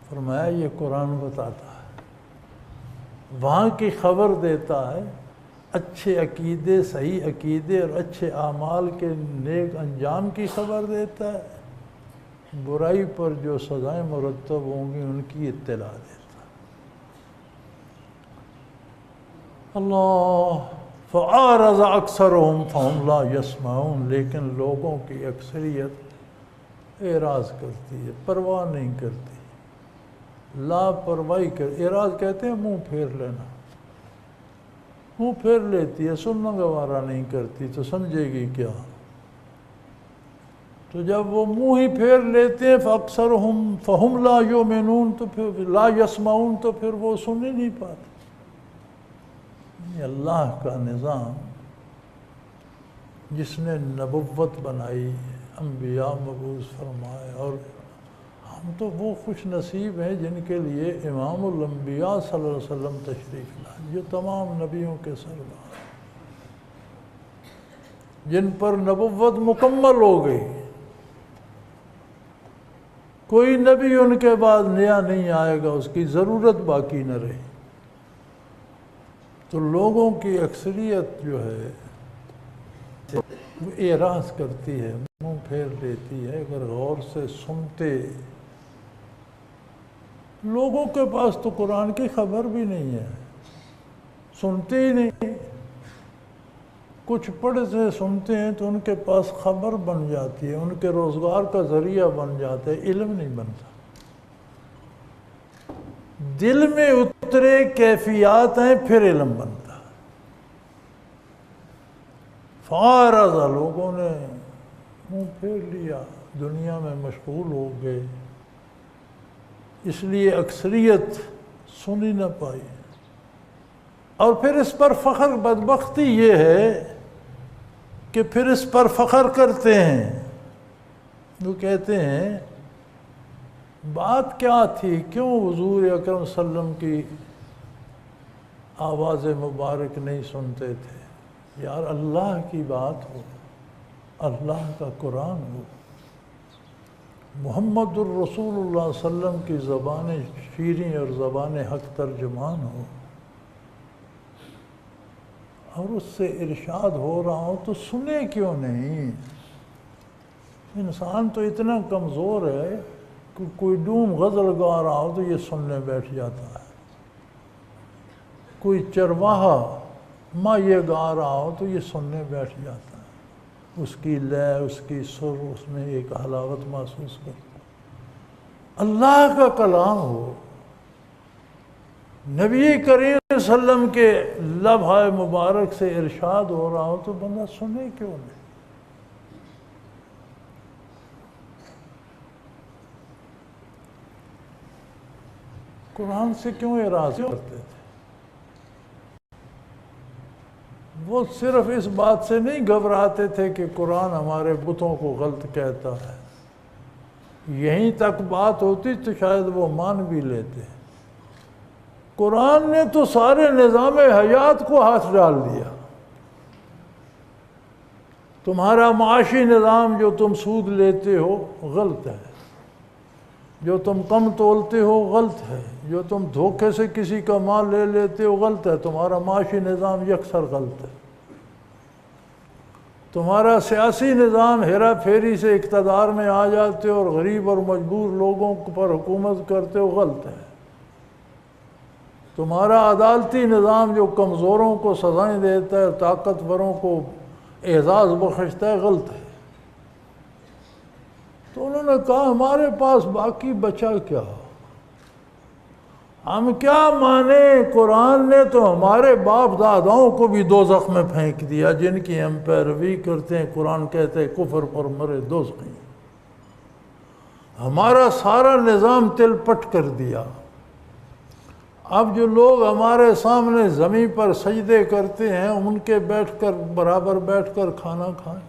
فرمایا یہ قرآن بتاتا ہے، وہاں کی خبر دیتا ہے، اچھے عقیدے، صحیح عقیدے اور اچھے اعمال کے نیک انجام کی خبر دیتا ہے، برائی پر جو سزائیں مرتب ہوں گی ان کی اطلاع دیتا ہے۔ اللہ فَأَعْرَضَ أَكْثَرُهُمْ فَهُمْ لَا يَسْمَعُونَ، لیکن لوگوں کی اکثریت اعراض کرتی ہے، پرواہ نہیں کرتی، لاپرواہی کرتی۔ اعراض کہتے ہیں منہ پھیر لینا، منہ پھیر لیتی ہے، سننا گوارا نہیں کرتی تو سمجھے گی کیا؟ تو جب وہ منہ ہی پھیر لیتے ہیں فَأَكْثَرُهُمْ فَهُمْ لَا يُؤْمِنُونَ، تو پھر لا يَسْمَعُونَ، تو پھر وہ سن ہی نہیں پاتے۔ یہ اللہ کا نظام جس نے نبوت بنائی، انبیاء مبعوث فرمائے، اور ہم تو وہ خوش نصیب ہیں جن کے لیے امام الانبیاء صلی اللہ علیہ وسلم تشریف لائے، جو تمام نبیوں کے سردار، جن پر نبوت مکمل ہو گئی، کوئی نبی ان کے بعد نیا نہیں آئے گا، اس کی ضرورت باقی نہ رہے۔ تو لوگوں کی اکثریت جو ہے وہ اعراض کرتی ہے، منہ پھیر لیتی ہے۔ اگر غور سے سنتے، لوگوں کے پاس تو قرآن کی خبر بھی نہیں ہے، سنتے ہی نہیں، کچھ پڑھتے سنتے ہیں تو ان کے پاس خبر بن جاتی ہے، ان کے روزگار کا ذریعہ بن جاتا ہے، علم نہیں بنتا۔ دل میں اترے کیفیات ہیں پھر علم بنتا۔ فارض، لوگوں نے منہ پھیر لیا، دنیا میں مشغول ہو گئے، اس لیے اکثریت سن ہی نہ پائی۔ اور پھر اس پر فخر، بدبختی یہ ہے کہ پھر اس پر فخر کرتے ہیں۔ وہ کہتے ہیں بات کیا تھی، کیوں حضور اکرم صلی اللہ علیہ وسلم کی آواز مبارک نہیں سنتے تھے؟ یار اللہ کی بات ہو، اللہ کا قرآن ہو، محمد الرسول اللہ صلی اللہ علیہ وسلم کی زبان شیریں اور زبان حق ترجمان ہو، اور اس سے ارشاد ہو رہا ہو تو سنے کیوں نہیں؟ انسان تو اتنا کمزور ہے کہ کوئی ڈوم غزل گا رہا ہو تو یہ سننے بیٹھ جاتا ہے، کوئی چرواہا ماں یہ گا رہا ہو تو یہ سننے بیٹھ جاتا ہے، اس کی لے، اس کی سر، اس میں ایک حلاوت محسوس کرتا۔ اللہ کا کلام ہو، نبی کریم صلی اللہ علیہ وسلم کے لبھائے مبارک سے ارشاد ہو رہا ہو تو بندہ سنے کیوں نہیں؟ قرآن سے کیوں اعراض کرتے تھے؟ وہ صرف اس بات سے نہیں گھبراتے تھے کہ قرآن ہمارے بتوں کو غلط کہتا ہے، یہیں تک بات ہوتی تو شاید وہ مان بھی لیتے۔ قرآن نے تو سارے نظام حیات کو ہاتھ ڈال دیا۔ تمہارا معاشی نظام جو تم سود لیتے ہو غلط ہے، جو تم کم تولتے ہو غلط ہے، جو تم دھوکے سے کسی کا مال لے لیتے ہو غلط ہے، تمہارا معاشی نظام یکسر غلط ہے۔ تمہارا سیاسی نظام ہیرا پھیری سے اقتدار میں آ جاتے ہو اور غریب اور مجبور لوگوں پر حکومت کرتے ہو غلط ہے۔ تمہارا عدالتی نظام جو کمزوروں کو سزائیں دیتا ہے، طاقتوروں کو اعزاز بخشتا ہے غلط ہے۔ تو انہوں نے کہا ہمارے پاس باقی بچا کیا، ہم کیا مانیں؟ قرآن نے تو ہمارے باپ داداؤں کو بھی دوزخ میں پھینک دیا، جن کی ہم پیروی کرتے ہیں قرآن کہتے ہیں کفر پر مرے دوزخی۔ ہمارا سارا نظام تل پٹ کر دیا۔ اب جو لوگ ہمارے سامنے زمین پر سجدے کرتے ہیں ان کے بیٹھ کر برابر بیٹھ کر کھانا کھائیں۔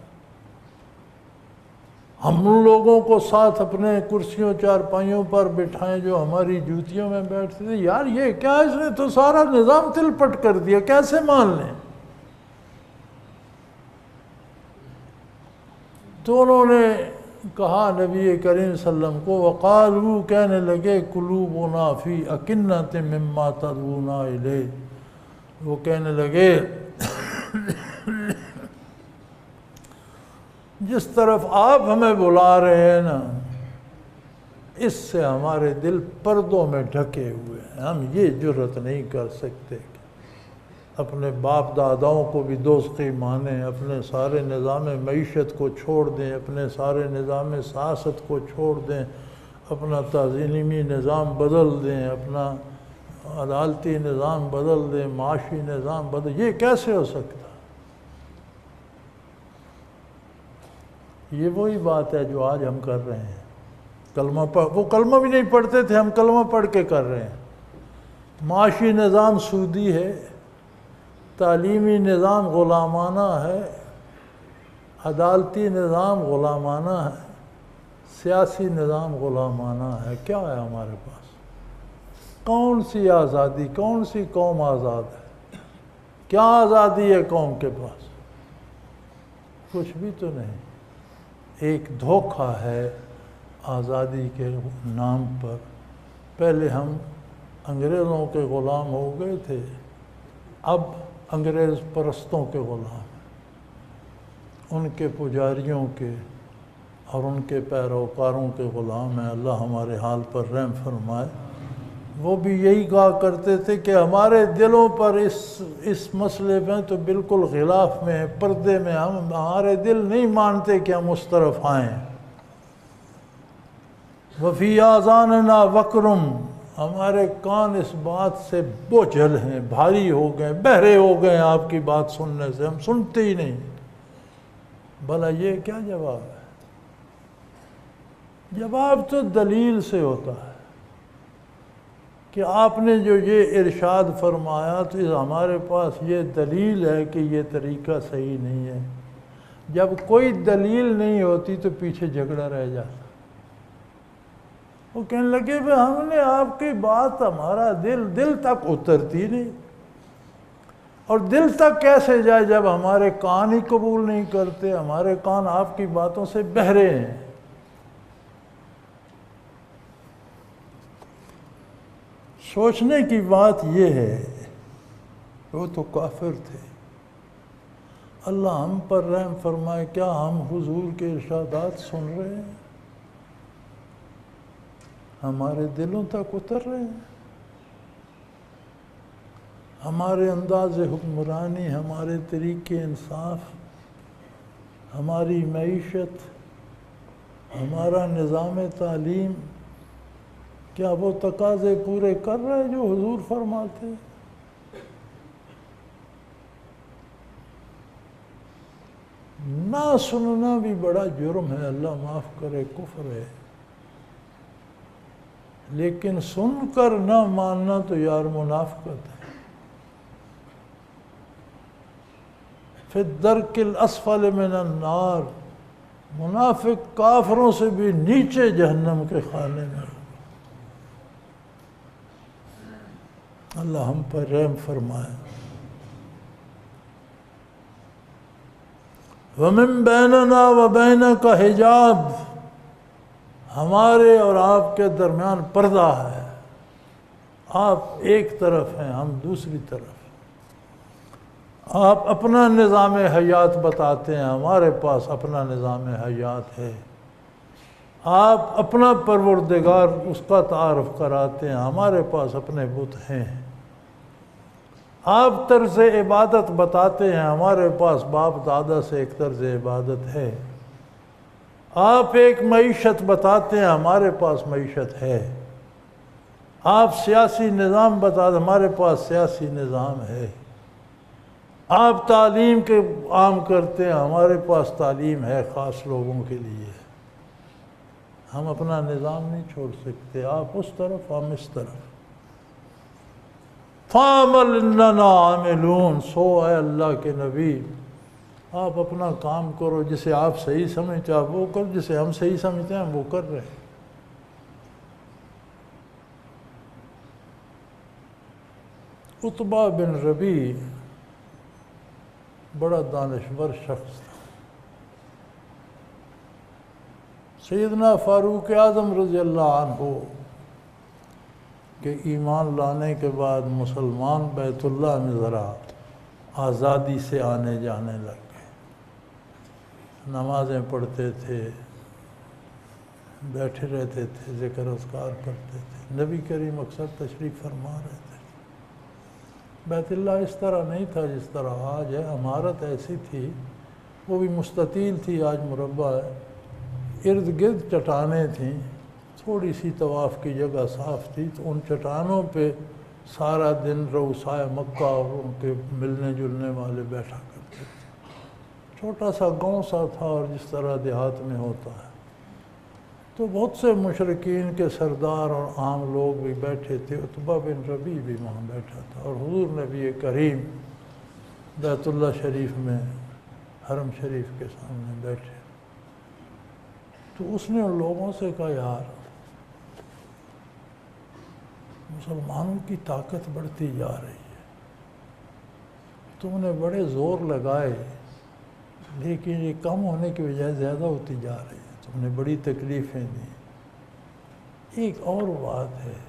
ہم ان لوگوں کو ساتھ اپنے کرسیوں چارپائیوں پر بٹھائیں جو ہماری جوتیوں میں بیٹھتے تھے. یار یہ کیا، اس نے تو سارا نظام تل پٹ کر دیا، کیسے مان لیں؟ تو انہوں نے کہا نبی کریم صلی اللہ علیہ وسلم کو، وقالوا، کہنے لگے، قلوبنا فی اکنۃ مما تدعونا الیہ، وہ کہنے لگے جس طرف آپ ہمیں بلا رہے ہیں نا، اس سے ہمارے دل پردوں میں ڈھکے ہوئے ہیں. ہم یہ جرت نہیں کر سکتے کہ اپنے باپ داداؤں کو بھی دوزخی مانیں، اپنے سارے نظام معیشت کو چھوڑ دیں، اپنے سارے نظام سیاست کو چھوڑ دیں، اپنا تعلیمی نظام بدل دیں، اپنا عدالتی نظام بدل دیں، معاشی نظام بدل. یہ کیسے ہو سکتا؟ یہ وہی بات ہے جو آج ہم کر رہے ہیں. کلمہ وہ کلمہ بھی نہیں پڑھتے تھے، ہم کلمہ پڑھ کے کر رہے ہیں. معاشی نظام سودی ہے، تعلیمی نظام غلامانہ ہے، عدالتی نظام غلامانہ ہے، سیاسی نظام غلامانہ ہے. کیا ہے ہمارے پاس؟ کون سی آزادی؟ کون سی قوم آزاد ہے؟ کیا آزادی ہے قوم کے پاس؟ کچھ بھی تو نہیں. ایک دھوکہ ہے آزادی کے نام پر. پہلے ہم انگریزوں کے غلام ہو گئے تھے، اب انگریز پرستوں کے غلام ہیں، ان کے پجاریوں کے اور ان کے پیروکاروں کے غلام ہیں. اللہ ہمارے حال پر رحم فرمائے. وہ بھی یہی کہا کرتے تھے کہ ہمارے دلوں پر اس مسئلے میں تو بالکل خلاف میں ہے، پردے میں. ہمارے دل نہیں مانتے کہ ہم اس طرف آئیں. وفی آذاننا وقرم، ہمارے کان اس بات سے بوجھل ہیں، بھاری ہو گئے، بہرے ہو گئے ہیں آپ کی بات سننے سے، ہم سنتے ہی نہیں. بھلا یہ کیا جواب ہے؟ جواب تو دلیل سے ہوتا ہے کہ آپ نے جو یہ ارشاد فرمایا تو ہمارے پاس یہ دلیل ہے کہ یہ طریقہ صحیح نہیں ہے. جب کوئی دلیل نہیں ہوتی تو پیچھے جھگڑا رہ جاتا. وہ کہنے لگے کہ ہم نے آپ کی بات، ہمارا دل تک اترتی نہیں. اور دل تک کیسے جائے جب ہمارے کان ہی قبول نہیں کرتے؟ ہمارے کان آپ کی باتوں سے بہرے ہیں. سوچنے کی بات یہ ہے، وہ تو کافر تھے. اللہ ہم پر رحم فرمائے، کیا ہم حضور کے ارشادات سن رہے ہیں؟ ہمارے دلوں تک اتر رہے ہیں؟ ہمارے انداز حکمرانی، ہمارے طریقے انصاف، ہماری معیشت، ہمارا نظام تعلیم، کیا وہ تقاضے پورے کر رہے جو حضور فرماتے؟ نہ سننا بھی بڑا جرم ہے، اللہ معاف کرے، کفر ہے. لیکن سن کر نہ ماننا تو یار منافقت ہے. فی الدرک الاسفل من النار، منافق کافروں سے بھی نیچے جہنم کے خانے میں. اللہ ہم پر رحم فرمائے. وَمِن بَيْنَنَا وَبَيْنَكَ حجاب، ہمارے اور آپ کے درمیان پردہ ہے. آپ ایک طرف ہیں، ہم دوسری طرف. آپ اپنا نظام حیات بتاتے ہیں، ہمارے پاس اپنا نظام حیات ہے. آپ اپنا پروردگار اس کا تعارف کراتے ہیں، ہمارے پاس اپنے بت ہیں. آپ طرز عبادت بتاتے ہیں، ہمارے پاس باپ دادا سے ایک طرز عبادت ہے. آپ ایک معیشت بتاتے ہیں، ہمارے پاس معیشت ہے. آپ سیاسی نظام بتاتے ہیں، ہمارے پاس سیاسی نظام ہے. آپ تعلیم کے عام کرتے ہیں، ہمارے پاس تعلیم ہے خاص لوگوں کے لیے. ہم اپنا نظام نہیں چھوڑ سکتے. آپ اس طرف، ہم اس طرف. فَعَمَلْ إِنَّنَا عَامِلُونَ، سو اے اللہ کے نبی، آپ اپنا کام کرو، جسے آپ صحیح سمجھتے آپ وہ کرو، جسے ہم صحیح سمجھتے ہیں وہ کر رہے ہیں۔ عتبہ بن ربیع بڑا دانشور شخص تھا۔ سیدنا فاروق اعظم رضی اللہ عنہ کہ ایمان لانے کے بعد مسلمان بیت اللہ میں ذرا آزادی سے آنے جانے لگ گئے، نمازیں پڑھتے تھے، بیٹھے رہتے تھے، ذکر اذکار کرتے تھے۔ نبی کریم اکثر تشریف فرما رہے تھے۔ بیت اللہ اس طرح نہیں تھا جس طرح آج ہے، عمارت ایسی تھی، وہ بھی مستطیل تھی، آج مربع ہے، ارد گرد چٹانیں تھیں، تھوڑی سی طواف کی جگہ صاف تھی، تو ان چٹانوں پہ سارا دن رؤسائے مکہ اور ان کے ملنے جلنے والے بیٹھا کرتے تھے۔ چھوٹا سا گاؤں سا تھا، اور جس طرح دیہات میں ہوتا ہے، تو بہت سے مشرکین کے سردار اور عام لوگ بھی بیٹھے تھے۔ عتبہ بن ربیع بھی وہاں بیٹھا تھا، اور حضور نبی کریم بیت اللہ شریف میں حرم شریف کے سامنے بیٹھے۔ تو اس نے ان لوگوں سے کہا، یار مسلمانوں کی طاقت بڑھتی جا رہی ہے، تم نے بڑے زور لگائے لیکن یہ کم ہونے کی بجائے زیادہ ہوتی جا رہی ہے، تم نے بڑی تکلیفیں دی۔ ایک اور بات ہے،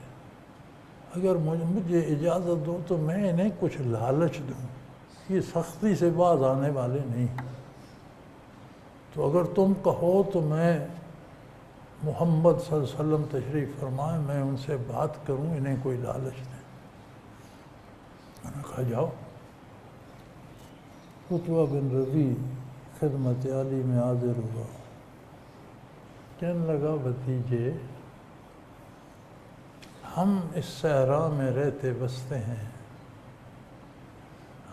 اگر مجھے اجازت دو تو میں انہیں کچھ لالچ دوں، یہ سختی سے باز آنے والے نہیں، تو اگر تم کہو تو میں محمد صلی اللہ علیہ وسلم تشریف فرمائے، میں ان سے بات کروں، انہیں کوئی لالچ دیں۔ میں نے کہا جاؤ۔ عتبہ بن ربیع خدمت عالی میں حاضر ہوا، کہنے لگا، بھتیجے ہم اس صحرا میں رہتے بستے ہیں،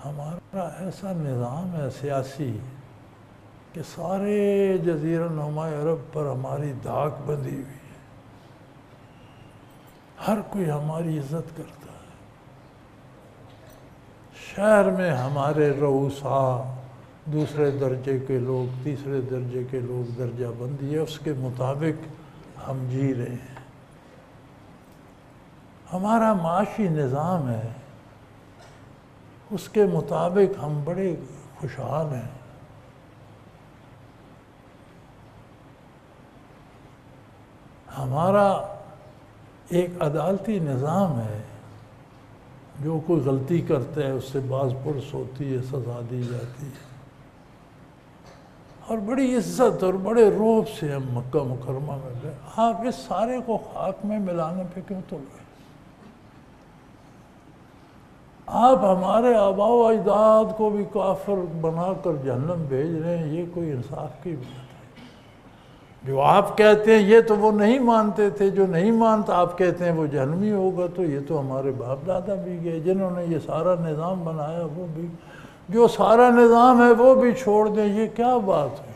ہمارا ایسا نظام ہے سیاسی کہ سارے جزیرہ نما عرب پر ہماری دھاک بندھی ہوئی ہے، ہر کوئی ہماری عزت کرتا ہے، شہر میں ہمارے رؤساء دوسرے درجے کے لوگ، تیسرے درجے کے لوگ، درجہ بندی ہے، اس کے مطابق ہم جی رہے ہیں، ہمارا معاشی نظام ہے، اس کے مطابق ہم بڑے خوشحال ہیں۔ ہمارا ایک عدالتی نظام ہے، جو کوئی غلطی کرتا ہے اس سے باز پرس ہوتی ہے، سزا دی جاتی ہے، اور بڑی عزت اور بڑے روب سے ہم مکہ مکرمہ میں گئے۔ آپ اس سارے کو خاک میں ملانے پہ کیوں تل گئے؟ آپ ہمارے آباء و اجداد کو بھی کافر بنا کر جہنم بھیج رہے ہیں، یہ کوئی انصاف کی بات ہے؟ جو آپ کہتے ہیں یہ تو وہ نہیں مانتے تھے، جو نہیں مانتا آپ کہتے ہیں وہ جہنمی ہوگا، تو یہ تو ہمارے باپ دادا بھی گئے، جنہوں نے یہ سارا نظام بنایا وہ بھی، جو سارا نظام ہے وہ بھی چھوڑ دیں، یہ کیا بات ہے؟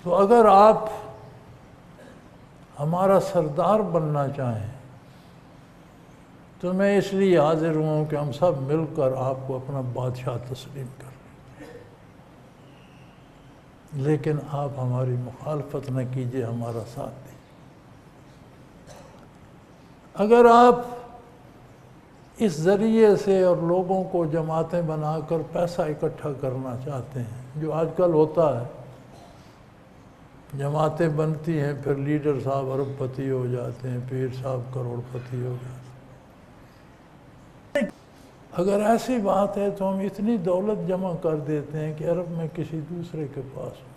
تو اگر آپ ہمارا سردار بننا چاہیں تو میں اس لیے حاضر ہوں کہ ہم سب مل کر آپ کو اپنا بادشاہ تسلیم کر لیں، لیکن آپ ہماری مخالفت نہ کیجیے، ہمارا ساتھ دیں۔ اگر آپ اس ذریعے سے اور لوگوں کو جماعتیں بنا کر پیسہ اکٹھا کرنا چاہتے ہیں، جو آج کل ہوتا ہے، جماعتیں بنتی ہیں، پھر لیڈر صاحب ارب پتی ہو جاتے ہیں، پیر صاحب کروڑ پتی ہو جاتے ہیں۔ اگر ایسی بات ہے تو ہم اتنی دولت جمع کر دیتے ہیں کہ عرب میں کسی دوسرے کے پاس ہو،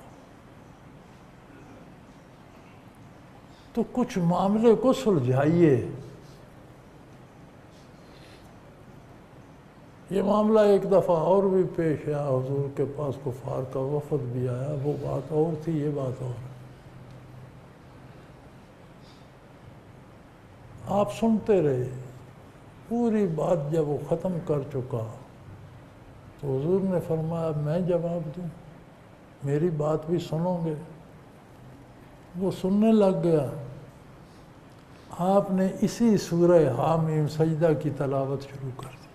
تو کچھ معاملے کو سلجھائیے۔ یہ معاملہ ایک دفعہ اور بھی پیش آیا، حضور کے پاس کفار کا وفد بھی آیا، وہ بات اور تھی، یہ بات اور ہے۔ آپ سنتے رہے، پوری بات جب وہ ختم کر چکا تو حضور نے فرمایا میں جواب دوں، میری بات بھی سنو گے؟ وہ سننے لگ گیا۔ آپ نے اسی سورہ حامیم سجدہ کی تلاوت شروع کر دی۔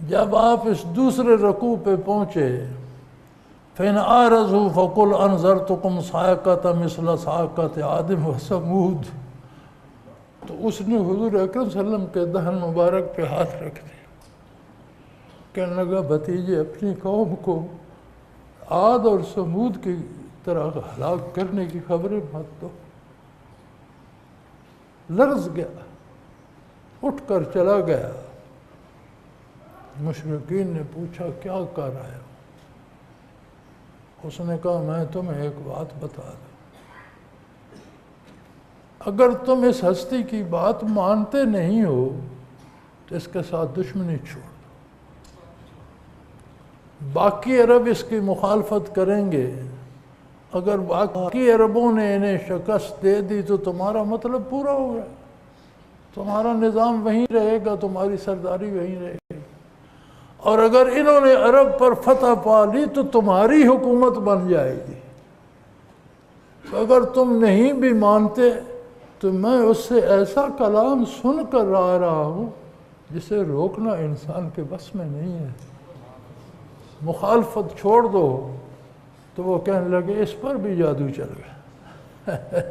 جب آپ اس دوسرے رکوع پہ پہنچے، فَإِنْ أَعْرَضُوا فَقُلْ أَنذَرْتُكُمْ صَاعِقَةً مِثْلَ صَاعِقَةِ عَادٍ وَثَمُودَ، تو اس نے حضور اکرم صلی اللہ علیہ وسلم کے دہن مبارک پہ ہاتھ رکھ دیا، کہنے لگا بھتیجے اپنی قوم کو عاد اور سمود کی طرح ہلاک کرنے کی خبریں مت دو۔ لرز گیا، اٹھ کر چلا گیا۔ مشرکین نے پوچھا کیا کر رہا ہے؟ اس نے کہا میں تمہیں ایک بات بتا دوں، اگر تم اس ہستی کی بات مانتے نہیں ہو تو اس کے ساتھ دشمنی چھوڑ دو۔ باقی عرب اس کی مخالفت کریں گے، اگر باقی عربوں نے انہیں شکست دے دی تو تمہارا مطلب پورا ہو گیا، تمہارا نظام وہیں رہے گا، تمہاری سرداری وہیں رہے گی، اور اگر انہوں نے عرب پر فتح پا لی تو تمہاری حکومت بن جائے گی۔ تو اگر تم نہیں بھی مانتے تو میں اس سے ایسا کلام سن کر آ رہا ہوں جسے روکنا انسان کے بس میں نہیں ہے، مخالفت چھوڑ دو۔ تو وہ کہنے لگے اس پر بھی جادو چل گیا۔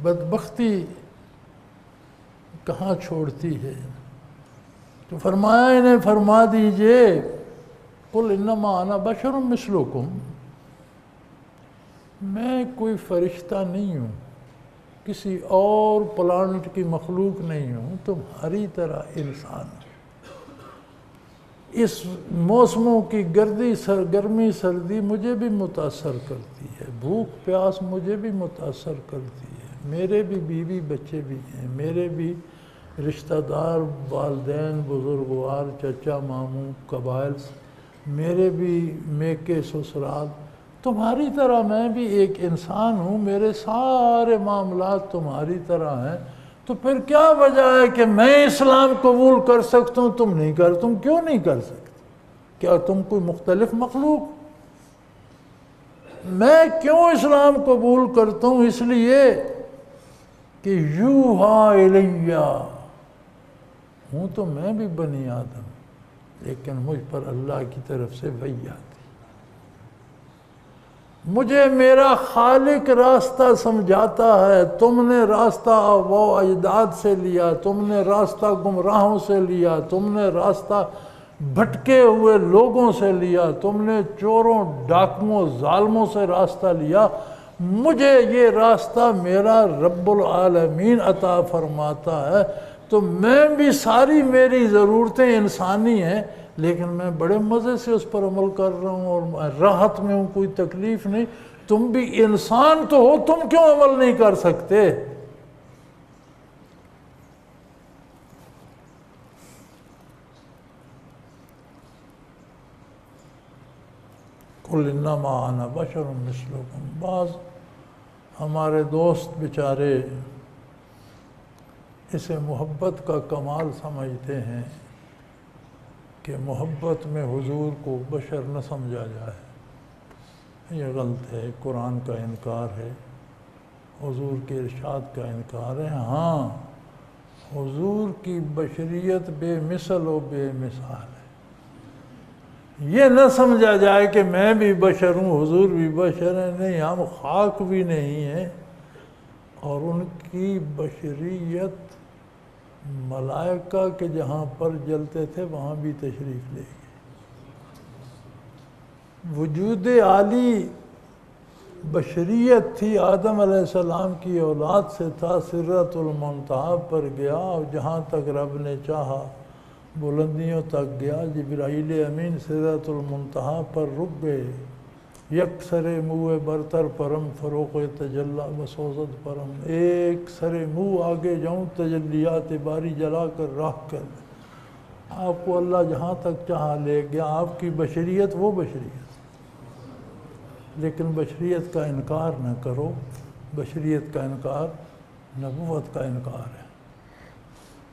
بدبختی کہاں چھوڑتی ہے۔ تو فرمایا انہیں فرما دیجئے قل انما انا بشر مثلکم، میں کوئی فرشتہ نہیں ہوں، کسی اور پلانٹ کی مخلوق نہیں ہوں، تمہاری طرح انسان ہوں۔ اس موسموں کی گرمی سردی مجھے بھی متاثر کرتی ہے، بھوک پیاس مجھے بھی متاثر کرتی ہے، میرے بھی بیوی بچے بھی ہیں، میرے بھی رشتہ دار والدین بزرگوار چچا ماموں قبائل، میرے بھی میکے سسرال، تمہاری طرح میں بھی ایک انسان ہوں، میرے سارے معاملات تمہاری طرح ہیں، تو پھر کیا وجہ ہے کہ میں اسلام قبول کر سکتا ہوں تم نہیں کر، تم کیوں نہیں کر سکتے؟ کیا تم کوئی مختلف مخلوق؟ میں کیوں اسلام قبول کرتا ہوں؟ اس لیے کہ یوحا الیہ، ہوں تو میں بھی بنی آدم، لیکن مجھ پر اللہ کی طرف سے وحی آتی، مجھے میرا خالق راستہ سمجھاتا ہے۔ تم نے راستہ وہ اجداد سے لیا، تم نے راستہ گمراہوں سے لیا، تم نے راستہ بھٹکے ہوئے لوگوں سے لیا، تم نے چوروں ڈاکوؤں ظالموں سے راستہ لیا، مجھے یہ راستہ میرا رب العالمین عطا فرماتا ہے، تو میں بھی ساری میری ضرورتیں انسانی ہیں، لیکن میں بڑے مزے سے اس پر عمل کر رہا ہوں اور راحت میں ہوں، کوئی تکلیف نہیں۔ تم بھی انسان تو ہو، تم کیوں عمل نہیں کر سکتے؟ قل انما انا بشر مثلکم۔ بعض ہمارے دوست بیچارے اسے محبت کا کمال سمجھتے ہیں کہ محبت میں حضور کو بشر نہ سمجھا جائے، یہ غلط ہے، قرآن کا انکار ہے، حضور کے ارشاد کا انکار ہے۔ ہاں، حضور کی بشریت بے مثل و بے مثال ہے، یہ نہ سمجھا جائے کہ میں بھی بشر ہوں، حضور بھی بشر ہیں، نہیں، ہم خاک بھی نہیں ہیں، اور ان کی بشریت ملائکہ کے جہاں پر جلتے تھے وہاں بھی تشریف لے گئے۔ وجود عالی بشریت تھی، آدم علیہ السلام کی اولاد سے تھا، سدرۃ المنتہا پر گیا، اور جہاں تک رب نے چاہا بلندیوں تک گیا۔ جبرائیل امین سدرۃ المنتہا پر رک گئے، یک سر منہ برتر پرم فروغ تجلی بسوزد پرم، ایک سر منہ آگے جاؤں تجلیات باری جلا کر راہ کر دے۔ آپ کو اللہ جہاں تک چاہا لے گیا، آپ کی بشریت وہ بشریت، لیکن بشریت کا انکار نہ کرو، بشریت کا انکار نبوت کا انکار ہے،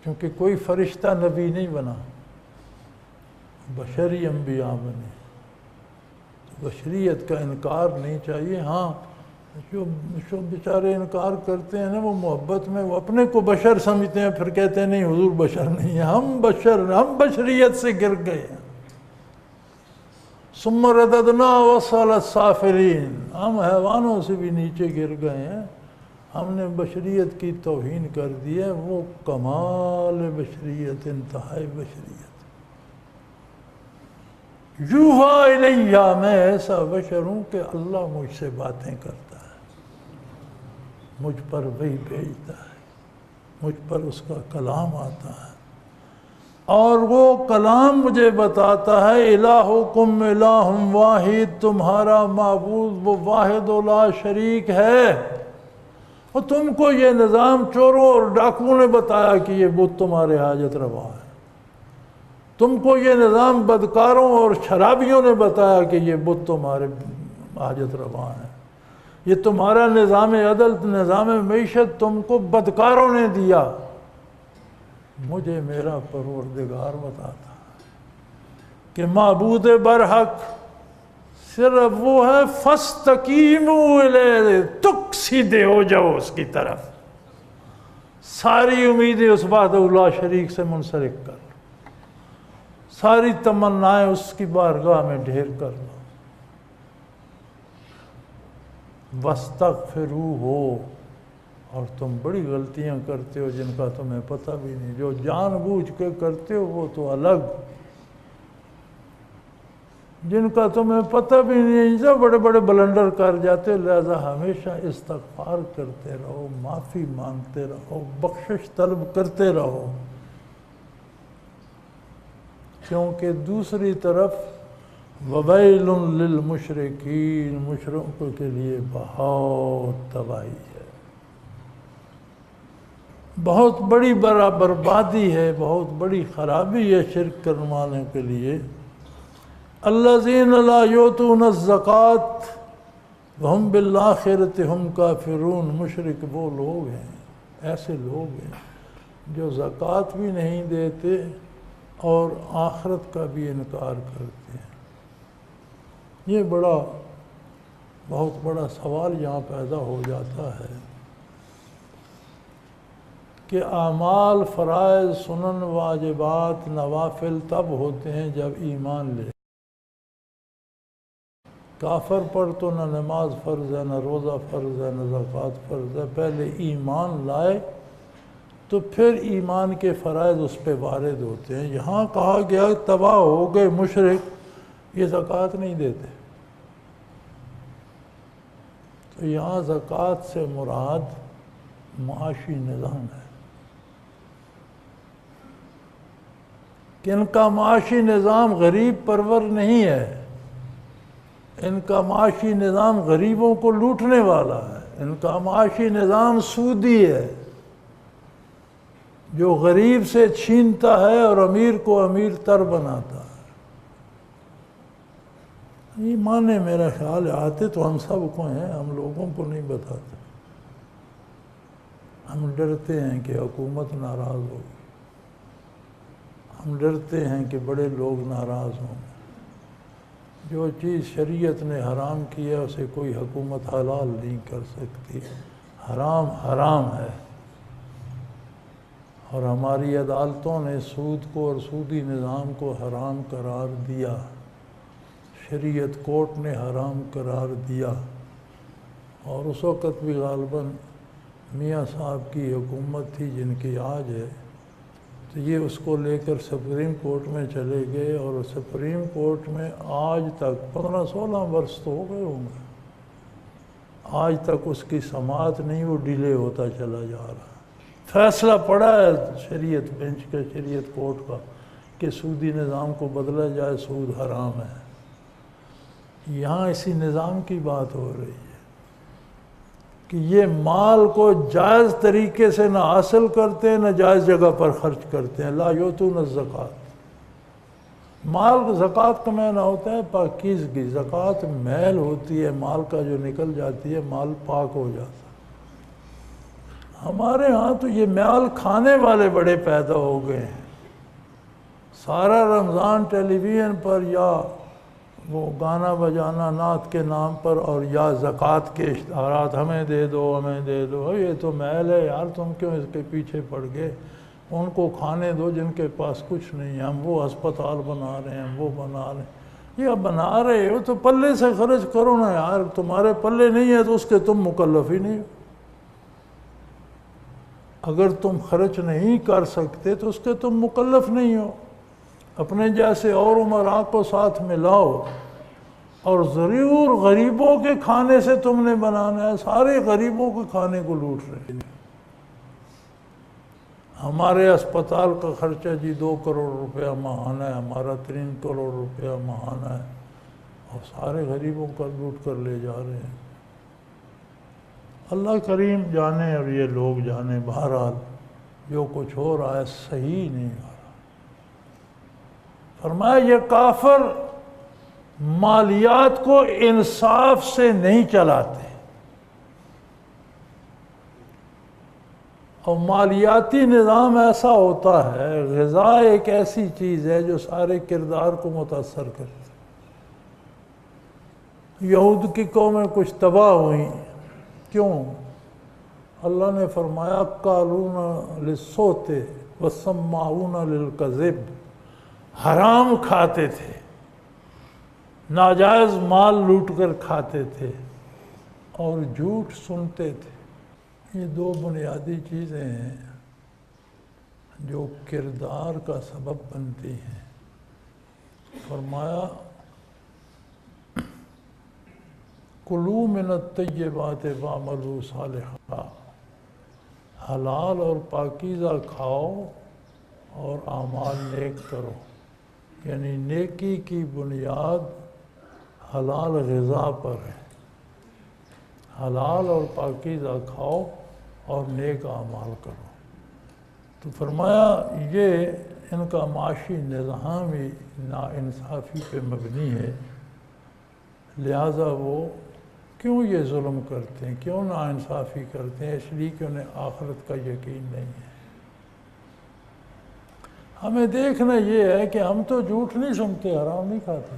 کیونکہ کوئی فرشتہ نبی نہیں بنا، بشری انبیاء بنے۔ بشریت کا انکار نہیں چاہیے۔ ہاں جو بیچارے انکار کرتے ہیں نا وہ محبت میں وہ اپنے کو بشر سمجھتے ہیں، پھر کہتے ہیں نہیں حضور بشر نہیں ہیں، ہم بشریت سے گر گئے ہیں۔ ثم رددنا وصل السافلین، ہم حیوانوں سے بھی نیچے گر گئے ہیں، ہم نے بشریت کی توہین کر دی ہے۔ وہ کمال بشریت، انتہائی بشریت۔ یوحا الیہ، میں ایسا بشر ہوں کہ اللہ مجھ سے باتیں کرتا ہے، مجھ پر وحی بھیجتا ہے، مجھ پر اس کا کلام آتا ہے، اور وہ کلام مجھے بتاتا ہے الہکم الہ واحد، تمہارا معبود وہ واحد و لا شریک ہے۔ اور تم کو یہ نظام چوروں اور ڈاکوؤں نے بتایا کہ یہ بت تمہارے حاجت روا ہے، تم کو یہ نظام بدکاروں اور شرابیوں نے بتایا کہ یہ بت تمہارے حاجت روا ہے، یہ تمہارا نظام عدل، نظام معیشت تم کو بدکاروں نے دیا، مجھے میرا پروردگار بتاتا کہ معبود برحق صرف وہ ہے، فاستقیموا الیہ، تک سیدھے ہو جاؤ اس کی طرف، ساری امیدیں اس وحدہ لا شریک سے منسلک کر، ساری تمنائیں اس کی بارگاہ میں ڈھیر کر لو۔ وَاسْتَغْفِرُوهُ، اور تم بڑی غلطیاں کرتے ہو جن کا تمہیں پتہ بھی نہیں، جو جان بوجھ کے کرتے ہو وہ تو الگ، جن کا تمہیں پتہ بھی نہیں، جو بڑے بڑے بلنڈر کر جاتے ہو، لہذا ہمیشہ استغفار کرتے رہو، معافی مانگتے رہو، بخشش طلب کرتے رہو، کیونکہ دوسری طرف وَوَيْلٌ لِّلْمُشْرِكِينَ، مشرکوں کے لیے بہت تباہی ہے، بہت بڑی بربادی ہے، بہت بڑی خرابی ہے شرک کرنے والوں کے لیے۔ الذین لا یؤتون الزکوٰۃ وہم بالآخرۃ ہم کافرون، مشرک وہ لوگ ہیں، ایسے لوگ ہیں جو زکوٰۃ بھی نہیں دیتے اور آخرت کا بھی انکار کرتے ہیں۔ یہ بہت بڑا سوال یہاں پیدا ہو جاتا ہے کہ اعمال، فرائض، سنن، واجبات، نوافل تب ہوتے ہیں جب ایمان لے۔ کافر پر تو نہ نماز فرض ہے، نہ روزہ فرض ہے، نہ زکوٰۃ فرض ہے، پہلے ایمان لائے تو پھر ایمان کے فرائض اس پہ وارد ہوتے ہیں۔ یہاں کہا گیا تباہ ہو گئے مشرک، یہ زکوٰۃ نہیں دیتے، تو یہاں زکوٰۃ سے مراد معاشی نظام ہے کہ ان کا معاشی نظام غریب پرور نہیں ہے، ان کا معاشی نظام غریبوں کو لوٹنے والا ہے، ان کا معاشی نظام سودی ہے جو غریب سے چھینتا ہے اور امیر کو امیر تر بناتا ہے۔ یہ معنی میرا خیال ہے آتے تو ہم سب کو ہیں، ہم لوگوں کو نہیں بتاتے، ہم ڈرتے ہیں کہ حکومت ناراض ہوگی، ہم ڈرتے ہیں کہ بڑے لوگ ناراض ہوں، جو چیز شریعت نے حرام کی ہے اسے کوئی حکومت حلال نہیں کر سکتی، حرام حرام ہے، اور ہماری عدالتوں نے سود کو اور سودی نظام کو حرام قرار دیا، شریعت کورٹ نے حرام قرار دیا، اور اس وقت بھی غالباً میاں صاحب کی حکومت تھی جن کی آج ہے، تو یہ اس کو لے کر سپریم کورٹ میں چلے گئے، اور سپریم کورٹ میں آج تک 15-16 برس تو ہو گئے ہوں گے، آج تک اس کی سماعت نہیں، وہ ڈیلے ہوتا چلا جا رہا۔ فیصلہ پڑا ہے شریعت بینچ کا، شریعت کورٹ کا، کہ سودی نظام کو بدلا جائے، سود حرام ہے۔ یہاں اسی نظام کی بات ہو رہی ہے کہ یہ مال کو جائز طریقے سے نہ حاصل کرتے ہیں، نہ جائز جگہ پر خرچ کرتے ہیں۔ لا یؤتون الزکوٰۃ، مال زکوٰۃ کا معنی ہوتا ہے پاکیزگی، زکوٰۃ میل ہوتی ہے، مال کا جو نکل جاتی ہے مال پاک ہو جاتا ہے۔ ہمارے ہاں تو یہ میل کھانے والے بڑے پیدا ہو گئے ہیں، سارا رمضان ٹیلی ویژن پر یا وہ گانا بجانا نعت کے نام پر اور یا زکوٰۃ کے اشتہارات ہمیں دے دو ہمیں دے دو، یہ تو محل ہے یار، تم کیوں اس کے پیچھے پڑ گئے؟ ان کو کھانے دو جن کے پاس کچھ نہیں ہے، ہم وہ ہسپتال بنا رہے ہیں، وہ بنا رہے ہیں۔ یہ بنا رہے ہو تو پلے سے خرچ کرو نا یار، تمہارے پلے نہیں ہے تو اس کے تم مکلف ہی نہیں ہو۔ اگر تم خرچ نہیں کر سکتے تو اس کے تم مکلف نہیں ہو۔ اپنے جیسے اور امراء کو ساتھ ملاؤ، اور ضرور غریبوں کے کھانے سے تم نے بنانا ہے، سارے غریبوں کے کھانے کو لوٹ رہے ہیں۔ ہمارے اسپتال کا خرچہ جی 2 کروڑ روپیہ ماہانہ ہے، ہمارا 3 کروڑ روپیہ ماہانہ ہے، اور سارے غریبوں کا لوٹ کر لے جا رہے ہیں۔ اللہ کریم جانے اور یہ لوگ جانے، بہرحال جو کچھ ہو رہا ہے صحیح نہیں ہو رہا۔ فرمایا یہ کافر مالیات کو انصاف سے نہیں چلاتے، اور مالیاتی نظام ایسا ہوتا ہے، غذا ایک ایسی چیز ہے جو سارے کردار کو متاثر کرتی۔ یہود کی قومیں کچھ تباہ ہوئیں، کیوں؟ اللہ نے فرمایا قالون للصوت وسماعون للکذب، حرام کھاتے تھے، ناجائز مال لوٹ کر کھاتے تھے، اور جھوٹ سنتے تھے۔ یہ 2 بنیادی چیزیں ہیں جو کردار کا سبب بنتی ہیں۔ فرمایا کلوا من الطیبات واعملوا صالحا، حلال اور پاکیزہ کھاؤ اور اعمال نیک کرو، یعنی نیکی کی بنیاد حلال غذا پر ہے۔ حلال اور پاکیزہ کھاؤ اور نیک اعمال کرو۔ تو فرمایا یہ ان کا معاشی نظام ہی ناانصافی پہ مبنی ہے، لہٰذا وہ کیوں یہ ظلم کرتے ہیں، کیوں ناانصافی کرتے ہیں؟ اس لیے کہ انہیں آخرت کا یقین نہیں ہے۔ ہمیں دیکھنا یہ ہے کہ ہم تو جھوٹ نہیں سنتے، حرام نہیں کھاتے۔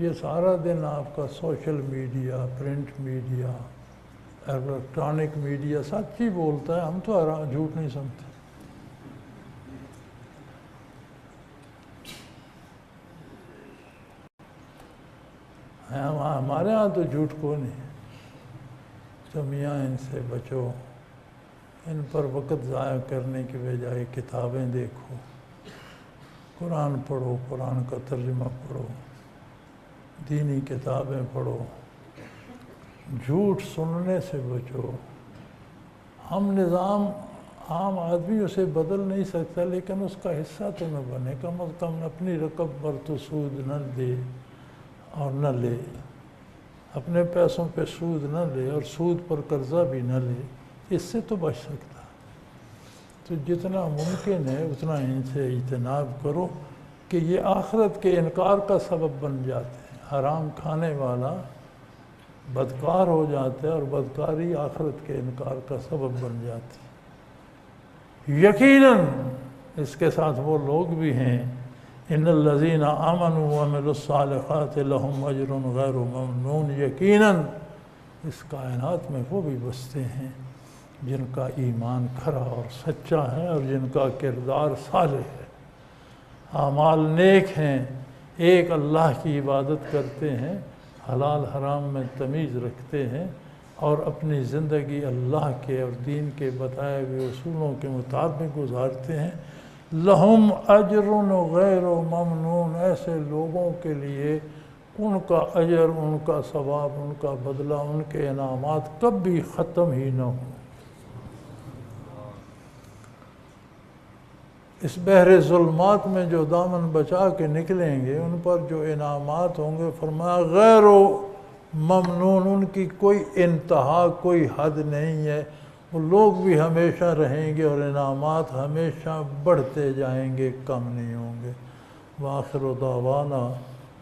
یہ سارا دن آپ کا social media, print media, electronic media سچ ہی بولتا ہے، ہم تو جھوٹ نہیں سنتے۔ ہمارے ہاں تو جھوٹ کو نہیں، تو میاں ان سے بچو، ان پر وقت ضائع کرنے کی بجائے کتابیں دیکھو، قرآن پڑھو، قرآن کا ترجمہ پڑھو، دینی کتابیں پڑھو، جھوٹ سننے سے بچو۔ ہم نظام عام آدمی اسے بدل نہیں سکتا، لیکن اس کا حصہ تو نہ بنے، کم از کم اپنی رقم پر تو سود نہ دے اور نہ لے، اپنے پیسوں پہ سود نہ لے اور سود پر قرضہ بھی نہ لے، اس سے تو بچ سکتا۔ تو جتنا ممکن ہے اتنا ان سے اجتناب کرو کہ یہ آخرت کے انکار کا سبب بن جاتے ہیں۔ حرام کھانے والا بدکار ہو جاتا ہے، اور بدکاری آخرت کے انکار کا سبب بن جاتی ہے۔ یقیناً اس کے ساتھ وہ لوگ بھی ہیں، ان الذین آمنوا وعملوا الصالحات لہم اجر غیر ممنون، یقیناً اس کائنات میں وہ بھی بستے ہیں جن کا ایمان کھرا اور سچا ہے، اور جن کا کردار صالح ہے، اعمال نیک ہیں، ایک اللہ کی عبادت کرتے ہیں، حلال حرام میں تمیز رکھتے ہیں، اور اپنی زندگی اللہ کے اور دین کے بتائے ہوئے اصولوں کے مطابق گزارتے ہیں۔ لہم اجر غیر ممنون، ایسے لوگوں کے لیے ان کا اجر، ان کا ثواب، ان کا بدلہ، ان کے انعامات کبھی ختم ہی نہ ہوں۔ اس بحر ظلمات میں جو دامن بچا کے نکلیں گے، ان پر جو انعامات ہوں گے، فرمایا غیر ممنون، ان کی کوئی انتہا، کوئی حد نہیں ہے، وہ لوگ بھی ہمیشہ رہیں گے اور انعامات ہمیشہ بڑھتے جائیں گے، کم نہیں ہوں گے۔ وآخر دعوانا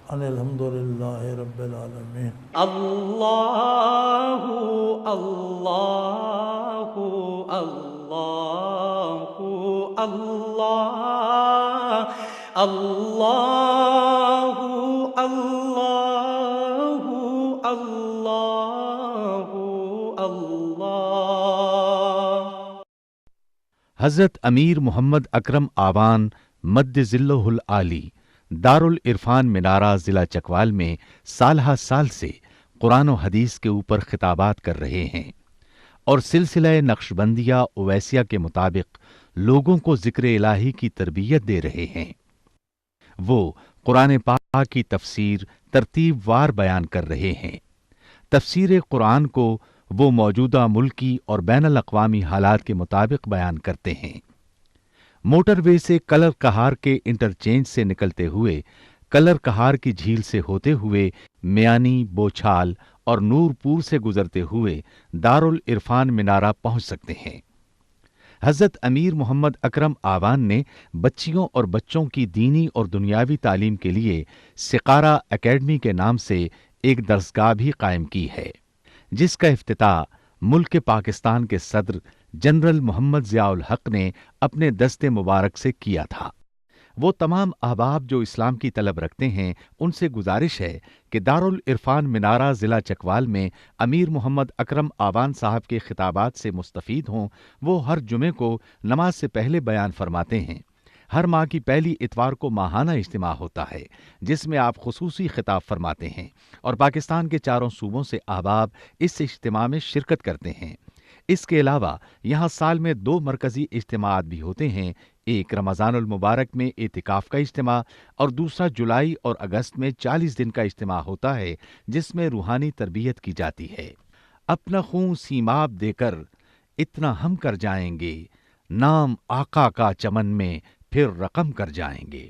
ان الحمدللہ رب العالمین۔ اللہ اللہ اللہ اللہ اللہ اللہ اللہ اللہ۔ حضرت امیر محمد اکرم آوان مد ظلہ العالی دارالعرفان منارہ ضلع چکوال میں سالہ سال سے قرآن و حدیث کے اوپر خطابات کر رہے ہیں اور سلسلہ نقشبندیہ اویسیہ کے مطابق لوگوں کو ذکر الہی کی تربیت دے رہے ہیں۔ وہ قرآن پاک کی تفسیر ترتیب وار بیان کر رہے ہیں۔ تفسیر قرآن کو وہ موجودہ ملکی اور بین الاقوامی حالات کے مطابق بیان کرتے ہیں۔ موٹر وے سے کلر کہار کے انٹرچینج سے نکلتے ہوئے کلر کہار کی جھیل سے ہوتے ہوئے میانی، بوچھال اور نورپور سے گزرتے ہوئے دارالعرفان منارہ پہنچ سکتے ہیں۔ حضرت امیر محمد اکرم آوان نے بچیوں اور بچوں کی دینی اور دنیاوی تعلیم کے لیے سقارہ اکیڈمی کے نام سے ایک درسگاہ بھی قائم کی ہے، جس کا افتتاح ملک پاکستان کے صدر جنرل محمد ضیاء الحق نے اپنے دست مبارک سے کیا تھا۔ وہ تمام احباب جو اسلام کی طلب رکھتے ہیں ان سے گزارش ہے کہ دارالعرفان منارہ ضلع چکوال میں امیر محمد اکرم آوان صاحب کے خطابات سے مستفید ہوں۔ وہ ہر جمعے کو نماز سے پہلے بیان فرماتے ہیں۔ ہر ماہ کی پہلی اتوار کو ماہانہ اجتماع ہوتا ہے جس میں آپ خصوصی خطاب فرماتے ہیں اور پاکستان کے چاروں صوبوں سے احباب اس اجتماع میں شرکت کرتے ہیں۔ اس کے علاوہ یہاں سال میں 2 مرکزی اجتماعات بھی ہوتے ہیں، ایک رمضان المبارک میں اعتکاف کا اجتماع اور دوسرا جولائی اور اگست میں 40 دن کا اجتماع ہوتا ہے جس میں روحانی تربیت کی جاتی ہے۔ اپنا خون سیماب دے کر اتنا ہم کر جائیں گے، نام آقا کا چمن میں پھر رقم کر جائیں گے۔